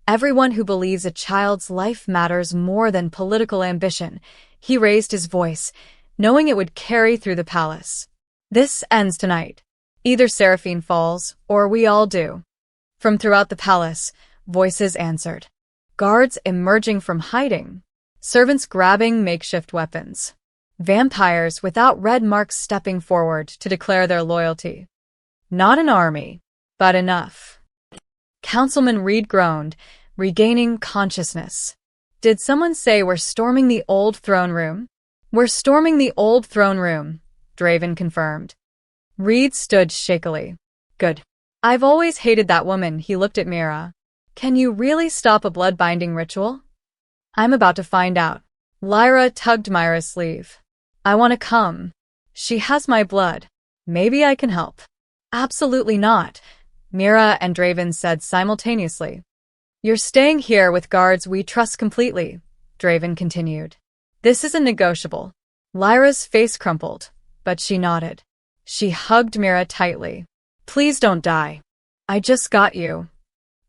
everyone who believes a child's life matters more than political ambition, he raised his voice, knowing it would carry through the palace. This ends tonight. Either Seraphine falls, or we all do. From throughout the palace, voices answered. Guards emerging from hiding. Servants grabbing makeshift weapons. Vampires without red marks stepping forward to declare their loyalty. Not an army, but enough. Councilman Reed groaned, regaining consciousness. Did someone say we're storming the old throne room? We're storming the old throne room, Draven confirmed. Reed stood shakily. Good. I've always hated that woman. He looked at Mira. Can you really stop a blood-binding ritual? I'm about to find out. Lyra tugged Myra's sleeve. I want to come. She has my blood. Maybe I can help. Absolutely not, Mira and Draven said simultaneously. You're staying here with guards we trust completely, Draven continued. This isn't negotiable. Lyra's face crumpled, but she nodded. She hugged Mira tightly. Please don't die. I just got you.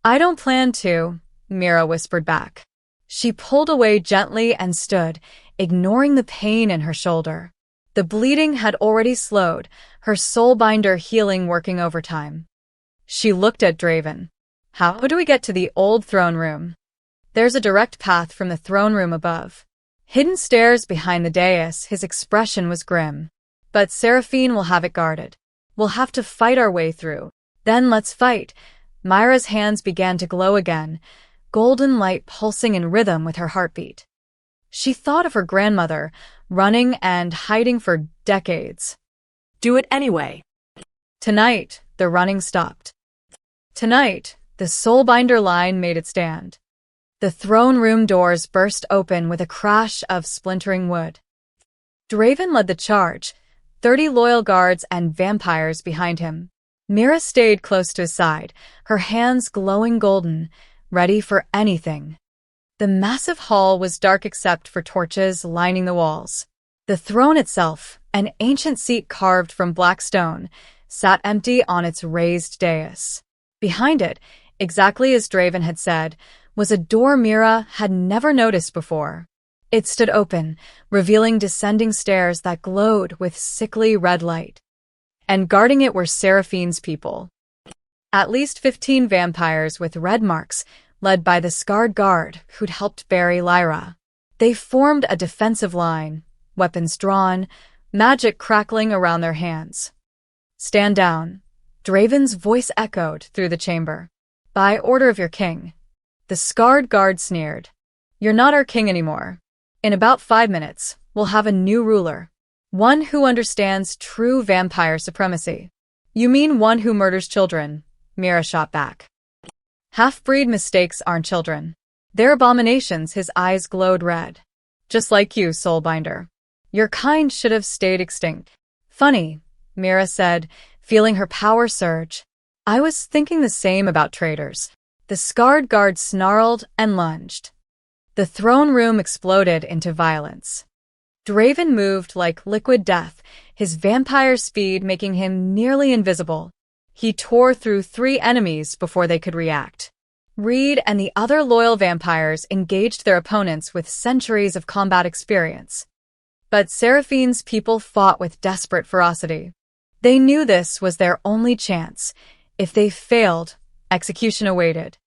I don't plan to, Mira whispered back. She pulled away gently and stood, ignoring the pain in her shoulder. The bleeding had already slowed, her soulbinder healing working overtime. She looked at Draven. How do we get to the old throne room? There's a direct path from the throne room above. Hidden stairs behind the dais, his expression was grim. But Seraphine will have it guarded. We'll have to fight our way through. Then let's fight. Myra's hands began to glow again, golden light pulsing in rhythm with her heartbeat. She thought of her grandmother, running and hiding for decades. Do it anyway. Tonight, the running stopped. Tonight, the soulbinder line made its stand. The throne room doors burst open with a crash of splintering wood. Draven led the charge, 30 loyal guards and vampires behind him. Mira stayed close to his side, her hands glowing golden, ready for anything. The massive hall was dark except for torches lining the walls. The throne itself, an ancient seat carved from black stone, sat empty on its raised dais. Behind it, exactly as Draven had said, was a door Mira had never noticed before. It stood open, revealing descending stairs that glowed with sickly red light. And guarding it were Seraphine's people. At least 15 vampires with red marks, led by the scarred guard who'd helped bury Lyra. They formed a defensive line, weapons drawn, magic crackling around their hands. "Stand down," Draven's voice echoed through the chamber. "By order of your king." The scarred guard sneered. "You're not our king anymore. In about 5 minutes, we'll have a new ruler. One who understands true vampire supremacy." "You mean one who murders children?" Mira shot back. "Half-breed mistakes aren't children. They're abominations." His eyes glowed red. "Just like you, Soulbinder. Your kind should have stayed extinct." "Funny," Mira said, feeling her power surge. "I was thinking the same about traitors." The scarred guard snarled and lunged. The throne room exploded into violence. Draven moved like liquid death, his vampire speed making him nearly invisible. He tore through 3 enemies before they could react. Reed and the other loyal vampires engaged their opponents with centuries of combat experience. But Seraphine's people fought with desperate ferocity. They knew this was their only chance. If they failed, execution awaited.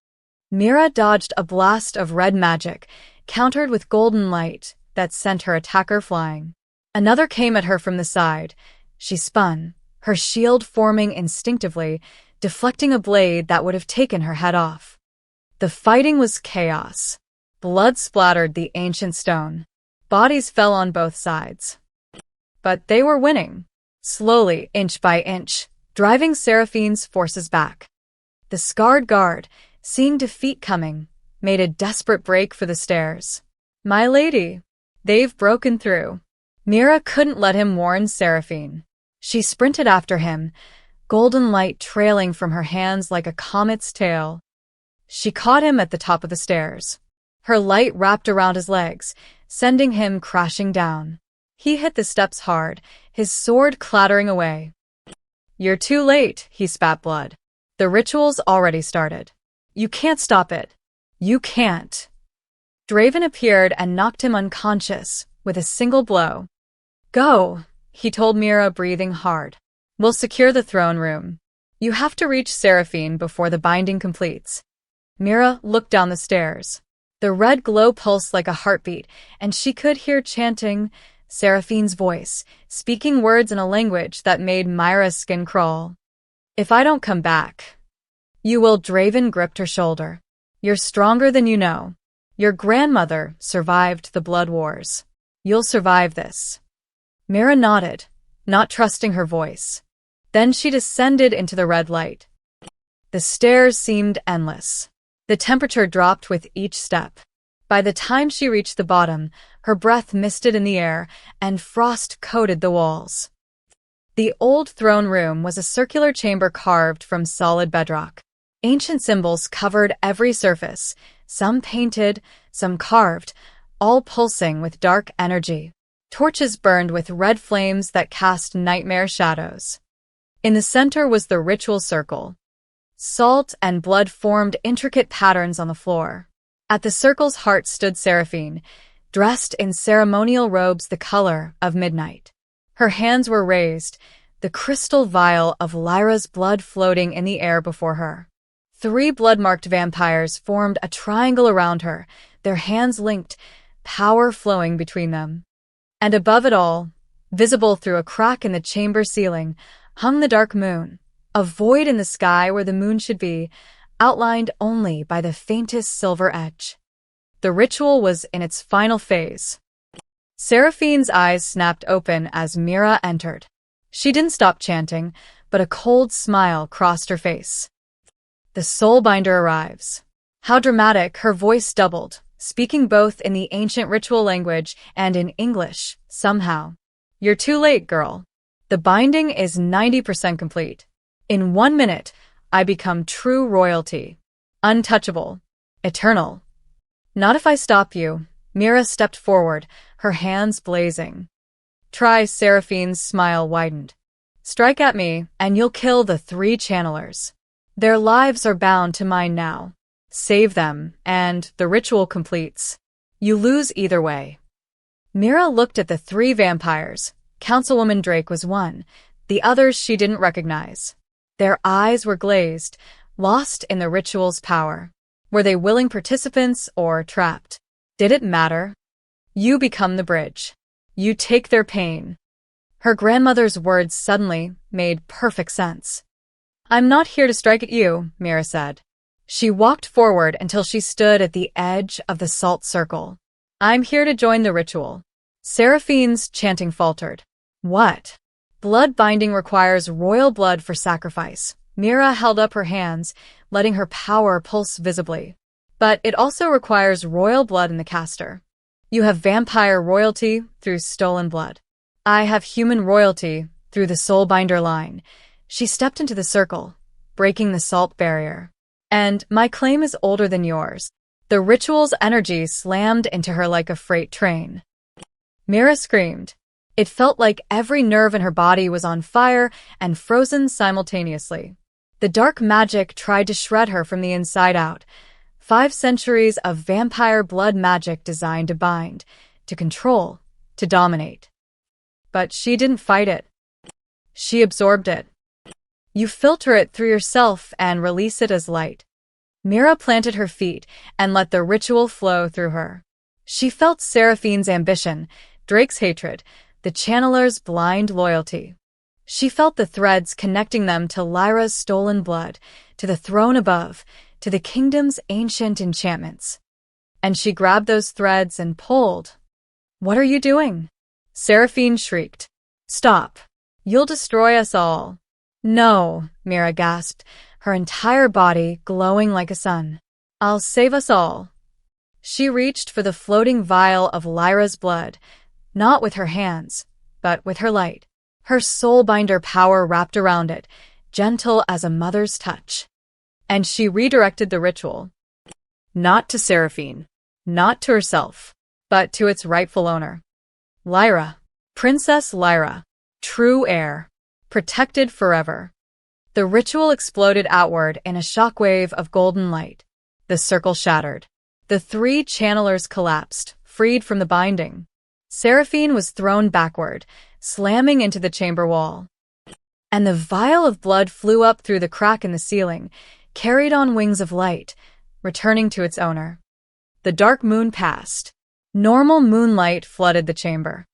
Mira dodged a blast of red magic, countered with golden light that sent her attacker flying. Another came at her from the side. She spun, her shield forming instinctively, deflecting a blade that would have taken her head off. The fighting was chaos. Blood splattered the ancient stone. Bodies fell on both sides. But they were winning, slowly, inch by inch, driving Seraphine's forces back. The scarred guard, seeing defeat coming, made a desperate break for the stairs. "My lady, they've broken through." Mira couldn't let him warn Seraphine. She sprinted after him, golden light trailing from her hands like a comet's tail. She caught him at the top of the stairs. Her light wrapped around his legs, sending him crashing down. He hit the steps hard, his sword clattering away. "You're too late," he spat blood. "The ritual's already started. You can't stop it. You can't." Draven appeared and knocked him unconscious with a single blow. "Go," he told Mira, breathing hard. "We'll secure the throne room. You have to reach Seraphine before the binding completes." Mira looked down the stairs. The red glow pulsed like a heartbeat, and she could hear chanting Seraphine's voice, speaking words in a language that made Myra's skin crawl. "If I don't come back, you will." Draven gripped her shoulder. "You're stronger than you know. Your grandmother survived the blood wars. You'll survive this." Mira nodded, not trusting her voice. Then she descended into the red light. The stairs seemed endless. The temperature dropped with each step. By the time she reached the bottom, her breath misted in the air, and frost coated the walls. The old throne room was a circular chamber carved from solid bedrock. Ancient symbols covered every surface, some painted, some carved, all pulsing with dark energy. Torches burned with red flames that cast nightmare shadows. In the center was the ritual circle. Salt and blood formed intricate patterns on the floor. At the circle's heart stood Seraphine, dressed in ceremonial robes the color of midnight. Her hands were raised, the crystal vial of Lyra's blood floating in the air before her. 3 blood-marked vampires formed a triangle around her, their hands linked, power flowing between them. And above it all, visible through a crack in the chamber ceiling, hung the dark moon, a void in the sky where the moon should be, outlined only by the faintest silver edge. The ritual was in its final phase. Seraphine's eyes snapped open as Mira entered. She didn't stop chanting, but a cold smile crossed her face. "The Soulbinder arrives." How dramatic, her voice doubled, speaking both in the ancient ritual language and in English, somehow. "You're too late, girl. The binding is 90% complete. In 1 minute, I become true royalty. Untouchable. Eternal. Not if I stop you." Mira stepped forward, her hands blazing. "Try." Seraphine's smile widened. "Strike at me, and you'll kill the 3 channelers. Their lives are bound to mine now. Save them, and the ritual completes. You lose either way." Mira looked at the 3 vampires. Councilwoman Drake was one, the others she didn't recognize. Their eyes were glazed, lost in the ritual's power. Were they willing participants or trapped? Did it matter? You become the bridge. You take their pain. Her grandmother's words suddenly made perfect sense. I'm not here to strike at you, Mira said. She walked forward until she stood at the edge of the salt circle. I'm here to join the ritual. Seraphine's chanting faltered. What? Blood binding requires royal blood for sacrifice. Mira held up her hands, letting her power pulse visibly. But it also requires royal blood in the caster. You have vampire royalty through stolen blood. I have human royalty through the soulbinder line. She stepped into the circle, breaking the salt barrier. And my claim is older than yours. The ritual's energy slammed into her like a freight train. Mira screamed. It felt like every nerve in her body was on fire and frozen simultaneously. The dark magic tried to shred her from the inside out. 5 centuries of vampire blood magic designed to bind, to control, to dominate. But she didn't fight it. She absorbed it. You filter it through yourself and release it as light. Mira planted her feet and let the ritual flow through her. She felt Seraphine's ambition, Drake's hatred, the channeler's blind loyalty. She felt the threads connecting them to Lyra's stolen blood, to the throne above, to the kingdom's ancient enchantments. And she grabbed those threads and pulled. What are you doing? Seraphine shrieked. Stop. You'll destroy us all. No, Mira gasped, her entire body glowing like a sun. I'll save us all. She reached for the floating vial of Lyra's blood, not with her hands, but with her light. Her soulbinder power wrapped around it, gentle as a mother's touch. And she redirected the ritual. Not to Seraphine, not to herself, but to its rightful owner. Lyra, Princess Lyra, true heir, protected forever. The ritual exploded outward in a shockwave of golden light. The circle shattered. The 3 channelers collapsed, freed from the binding. Seraphine was thrown backward, slamming into the chamber wall. And the vial of blood flew up through the crack in the ceiling, carried on wings of light, returning to its owner. The dark moon passed. Normal moonlight flooded the chamber.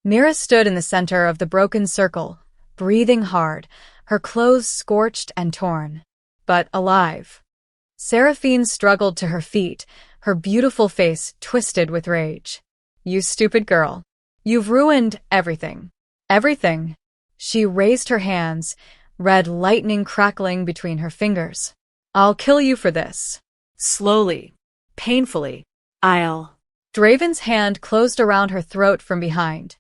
Mira stood in the center of the broken circle, breathing hard, her clothes scorched and torn, but alive. Seraphine struggled to her feet, her beautiful face twisted with rage. You stupid girl. You've ruined everything. Everything. She raised her hands, red lightning crackling between her fingers. I'll kill you for this. Slowly. Painfully. I'll. Draven's hand closed around her throat from behind.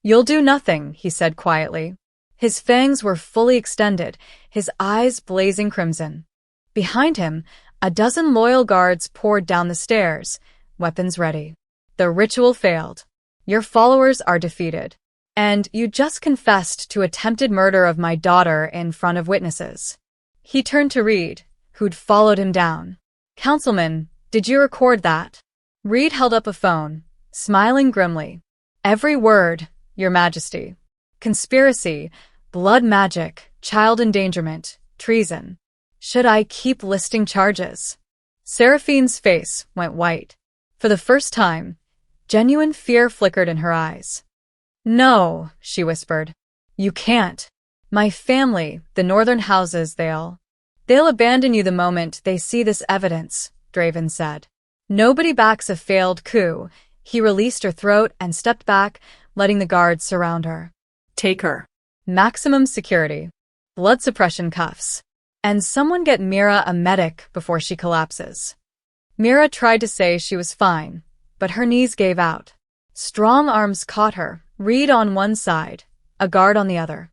You'll do nothing, he said quietly. His fangs were fully extended, his eyes blazing crimson. Behind him, a dozen loyal guards poured down the stairs, weapons ready. The ritual failed. Your followers are defeated. And you just confessed to attempted murder of my daughter in front of witnesses. He turned to Reed, who'd followed him down. Councilman, did you record that? Reed held up a phone, smiling grimly. Every word, Your Majesty. Conspiracy, blood magic, child endangerment, treason. Should I keep listing charges? Seraphine's face went white. For the first time, genuine fear flickered in her eyes. No, she whispered. You can't. My family, the northern houses, they'll abandon you the moment they see this evidence, Draven said. Nobody backs a failed coup. He released her throat and stepped back, letting the guards surround her. Take her. Maximum security. Blood suppression cuffs. And someone get Mira a medic before she collapses. Mira tried to say she was fine, but her knees gave out. Strong arms caught her, Reed on one side, a guard on the other.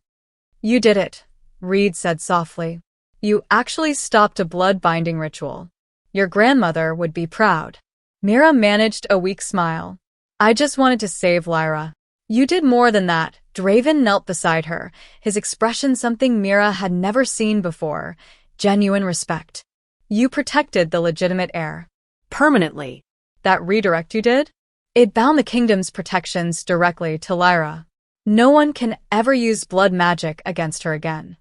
You did it, Reed said softly. You actually stopped a blood-binding ritual. Your grandmother would be proud. Mira managed a weak smile. I just wanted to save Lyra. You did more than that. Draven knelt beside her, his expression something Mira had never seen before, genuine respect. You protected the legitimate heir. Permanently. That redirect you did? It bound the kingdom's protections directly to Lyra. No one can ever use blood magic against her again.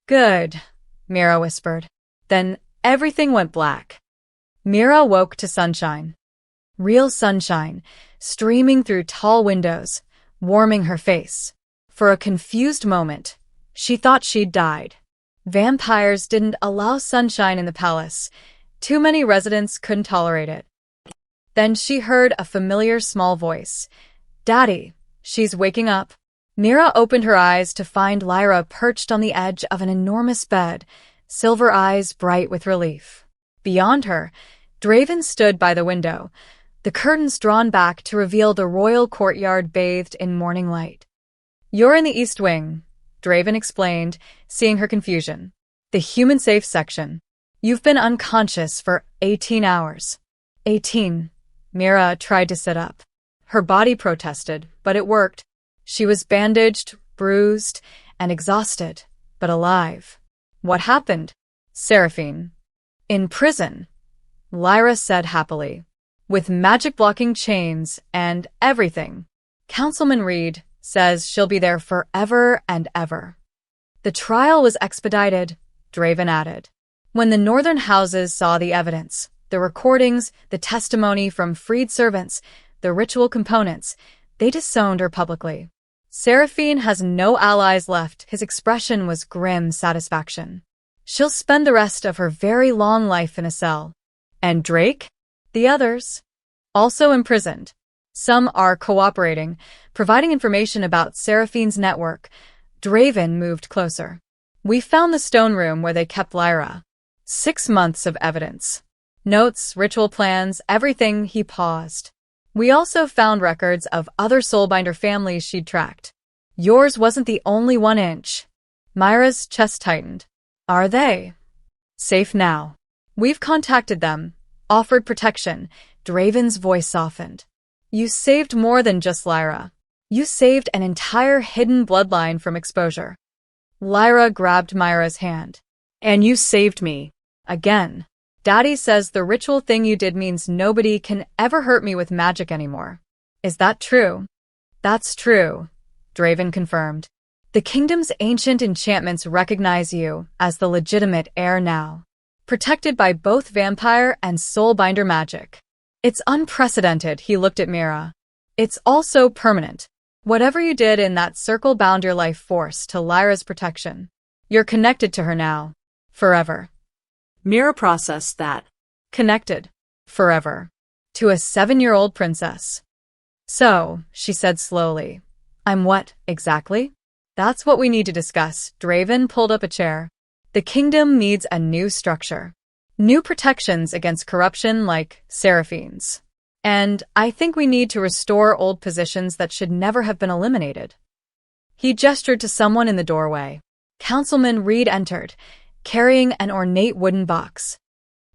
Good, Mira whispered. Then everything went black. Mira woke to sunshine. Real sunshine, streaming through tall windows, warming her face. For a confused moment, she thought she'd died. Vampires didn't allow sunshine in the palace. Too many residents couldn't tolerate it. Then she heard a familiar small voice. Daddy, she's waking up. Mira opened her eyes to find Lyra perched on the edge of an enormous bed, silver eyes bright with relief. Beyond her, Draven stood by the window, the curtains drawn back to reveal the royal courtyard bathed in morning light. You're in the East Wing, Draven explained, seeing her confusion. The human safe section. You've been unconscious for 18 hours. 18. Mira tried to sit up. Her body protested, but it worked. She was bandaged, bruised, and exhausted, but alive. What happened? Seraphine. In prison, Lyra said happily. With magic-blocking chains and everything. Councilman Reed says she'll be there forever and ever. The trial was expedited, Draven added. When the northern houses saw the evidence, the recordings, the testimony from freed servants, the ritual components, they disowned her publicly. Seraphine has no allies left. His expression was grim satisfaction. She'll spend the rest of her very long life in a cell. And Drake? The others? Also imprisoned. Some are cooperating, providing information about Seraphine's network. Draven moved closer. We found the stone room where they kept Lyra. 6 months of evidence. Notes, ritual plans, everything. He paused. We also found records of other Soulbinder families she'd tracked. Yours wasn't the only 1 inch. Myra's chest tightened. Are they safe now? We've contacted them, offered protection. Draven's voice softened. You saved more than just Lyra. You saved an entire hidden bloodline from exposure. Lyra grabbed Myra's hand. And you saved me. Again. Daddy says the ritual thing you did means nobody can ever hurt me with magic anymore. Is that true? That's true, Draven confirmed. The kingdom's ancient enchantments recognize you as the legitimate heir now, protected by both vampire and soulbinder magic. It's unprecedented, he looked at Mira. It's also permanent. Whatever you did in that circle bound your life force to Lyra's protection. You're connected to her now. Forever. Mira processed that. Connected. Forever. To a 7-year-old princess. So, she said slowly. I'm what, exactly? That's what we need to discuss. Draven pulled up a chair. The kingdom needs a new structure. New protections against corruption like Seraphine's. And I think we need to restore old positions that should never have been eliminated. He gestured to someone in the doorway. Councilman Reed entered, carrying an ornate wooden box.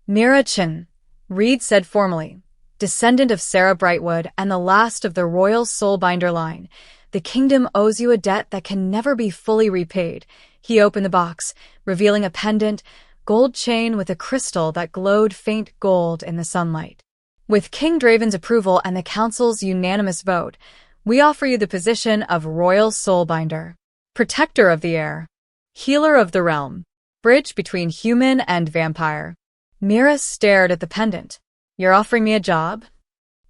Mira Chin, Reed said formally, descendant of Sarah Brightwood and the last of the royal soulbinder line. The kingdom owes you a debt that can never be fully repaid. He opened the box, revealing a pendant, gold chain with a crystal that glowed faint gold in the sunlight. With King Draven's approval and the council's unanimous vote, we offer you the position of Royal Soulbinder, Protector of the Air, Healer of the Realm, Bridge between human and vampire. Mira stared at the pendant. You're offering me a job?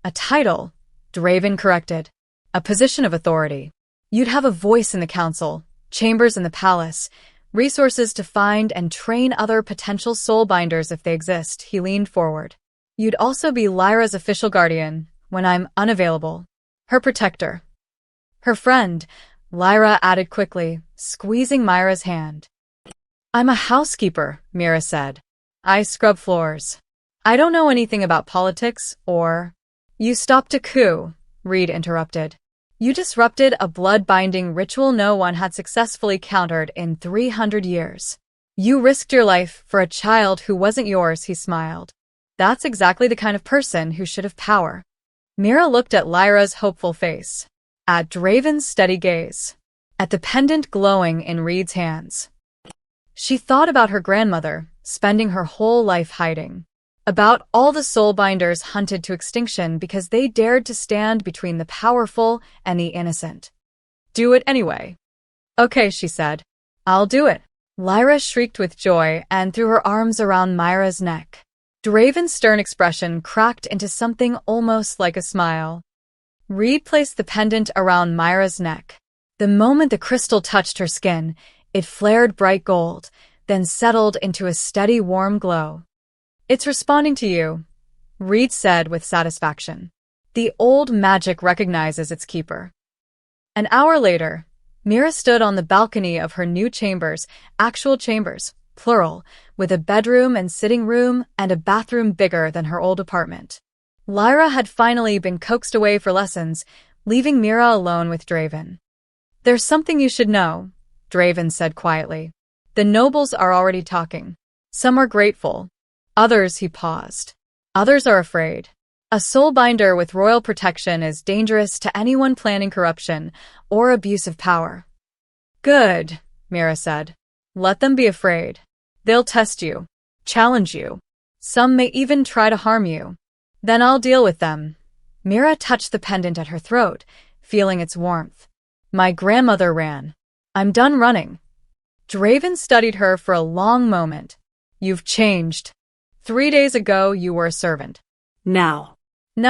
A title, Draven corrected. A position of authority. You'd have a voice in the council, chambers in the palace, resources to find and train other potential soulbinders if they exist. He leaned forward. You'd also be Lyra's official guardian when I'm unavailable. Her protector. Her friend, Lyra added quickly, squeezing Myra's hand. I'm a housekeeper, Mira said. I scrub floors. I don't know anything about politics or... You stopped a coup, Reed interrupted. You disrupted a blood-binding ritual no one had successfully countered in 300 years. You risked your life for a child who wasn't yours, he smiled. That's exactly the kind of person who should have power. Mira looked at Lyra's hopeful face, at Draven's steady gaze, at the pendant glowing in Reed's hands. She thought about her grandmother, spending her whole life hiding. About all the soulbinders hunted to extinction because they dared to stand between the powerful and the innocent. Do it anyway. Okay, she said. I'll do it. Lyra shrieked with joy and threw her arms around Myra's neck. Draven's stern expression cracked into something almost like a smile. Reed placed the pendant around Myra's neck. The moment the crystal touched her skin, it flared bright gold, then settled into a steady warm glow. "It's responding to you," Reed said with satisfaction. "The old magic recognizes its keeper." An hour later, Mira stood on the balcony of her new chambers, actual chambers, plural, with a bedroom and sitting room and a bathroom bigger than her old apartment. Lyra had finally been coaxed away for lessons, leaving Mira alone with Draven. "There's something you should know," Draven said quietly. "The nobles are already talking. Some are grateful. Others," he paused. "Others are afraid. A soulbinder with royal protection is dangerous to anyone planning corruption or abuse of power." "Good," Mira said. "Let them be afraid. They'll test you, challenge you. Some may even try to harm you. Then I'll deal with them." Mira touched the pendant at her throat, feeling its warmth. "My grandmother ran. I'm done running." Draven studied her for a long moment. "You've changed. 3 days ago you were a servant. Now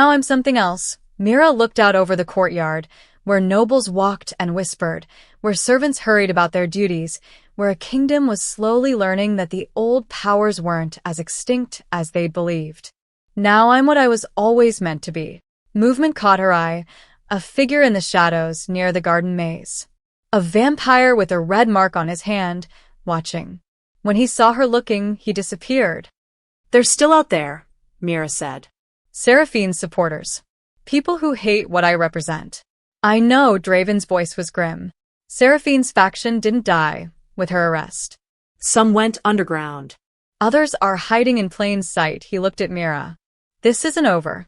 I'm something else." Mira looked out over the courtyard, where nobles walked and whispered, where servants hurried about their duties, where a kingdom was slowly learning that the old powers weren't as extinct as they'd believed. "Now I'm what I was always meant to be." Movement caught her eye, a figure in the shadows near the garden maze. A vampire with a red mark on his hand, watching. When he saw her looking, he disappeared. "They're still out there," Mira said. "Seraphine's supporters. People who hate what I represent." "I know," Draven's voice was grim. "Seraphine's faction didn't die with her arrest. Some went underground. Others are hiding in plain sight." He looked at Mira. "This isn't over."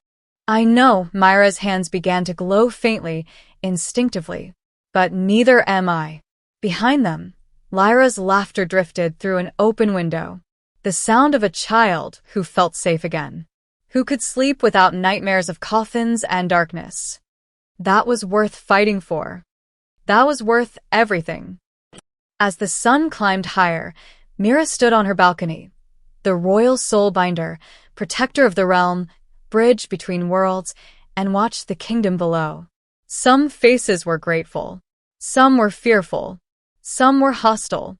"I know." Myra's hands began to glow faintly, instinctively. "But neither am I." Behind them, Lyra's laughter drifted through an open window. The sound of a child who felt safe again. Who could sleep without nightmares of coffins and darkness. That was worth fighting for. That was worth everything. As the sun climbed higher, Mira stood on her balcony. The royal soulbinder, protector of the realm, bridge between worlds, and watched the kingdom below. Some faces were grateful. Some were fearful. Some were hostile.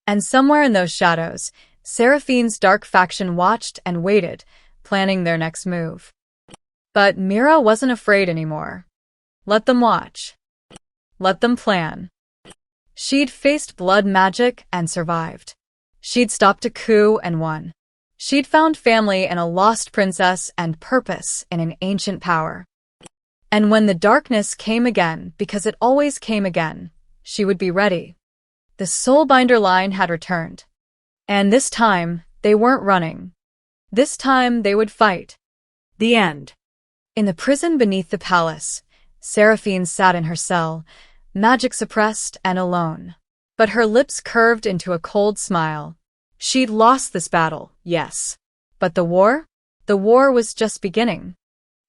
And somewhere in those shadows, Seraphine's dark faction watched and waited, planning their next move. But Mira wasn't afraid anymore. Let them watch. Let them plan. She'd faced blood magic and survived. She'd stopped a coup and won. She'd found family in a lost princess and purpose in an ancient power. And when the darkness came again, because it always came again, she would be ready. The soulbinder line had returned. And this time, they weren't running. This time, they would fight. The end. In the prison beneath the palace, Seraphine sat in her cell, magic suppressed and alone. But her lips curved into a cold smile. She'd lost this battle, yes. But the war? The war was just beginning.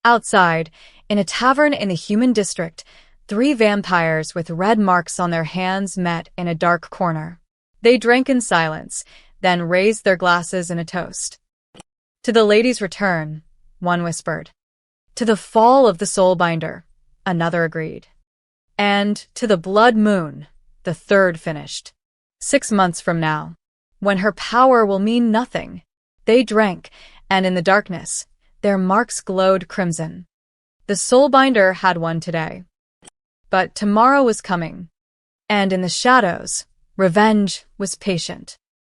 Outside, in a tavern in the human district, 3 vampires with red marks on their hands met in a dark corner. They drank in silence, then raised their glasses in a toast. "To the lady's return," one whispered. "To the fall of the soulbinder," another agreed. "And to the blood moon," the third finished. "6 months from now, when her power will mean nothing." They drank, and in the darkness, their marks glowed crimson. The soulbinder had won today. But tomorrow was coming. And in the shadows, revenge was patient.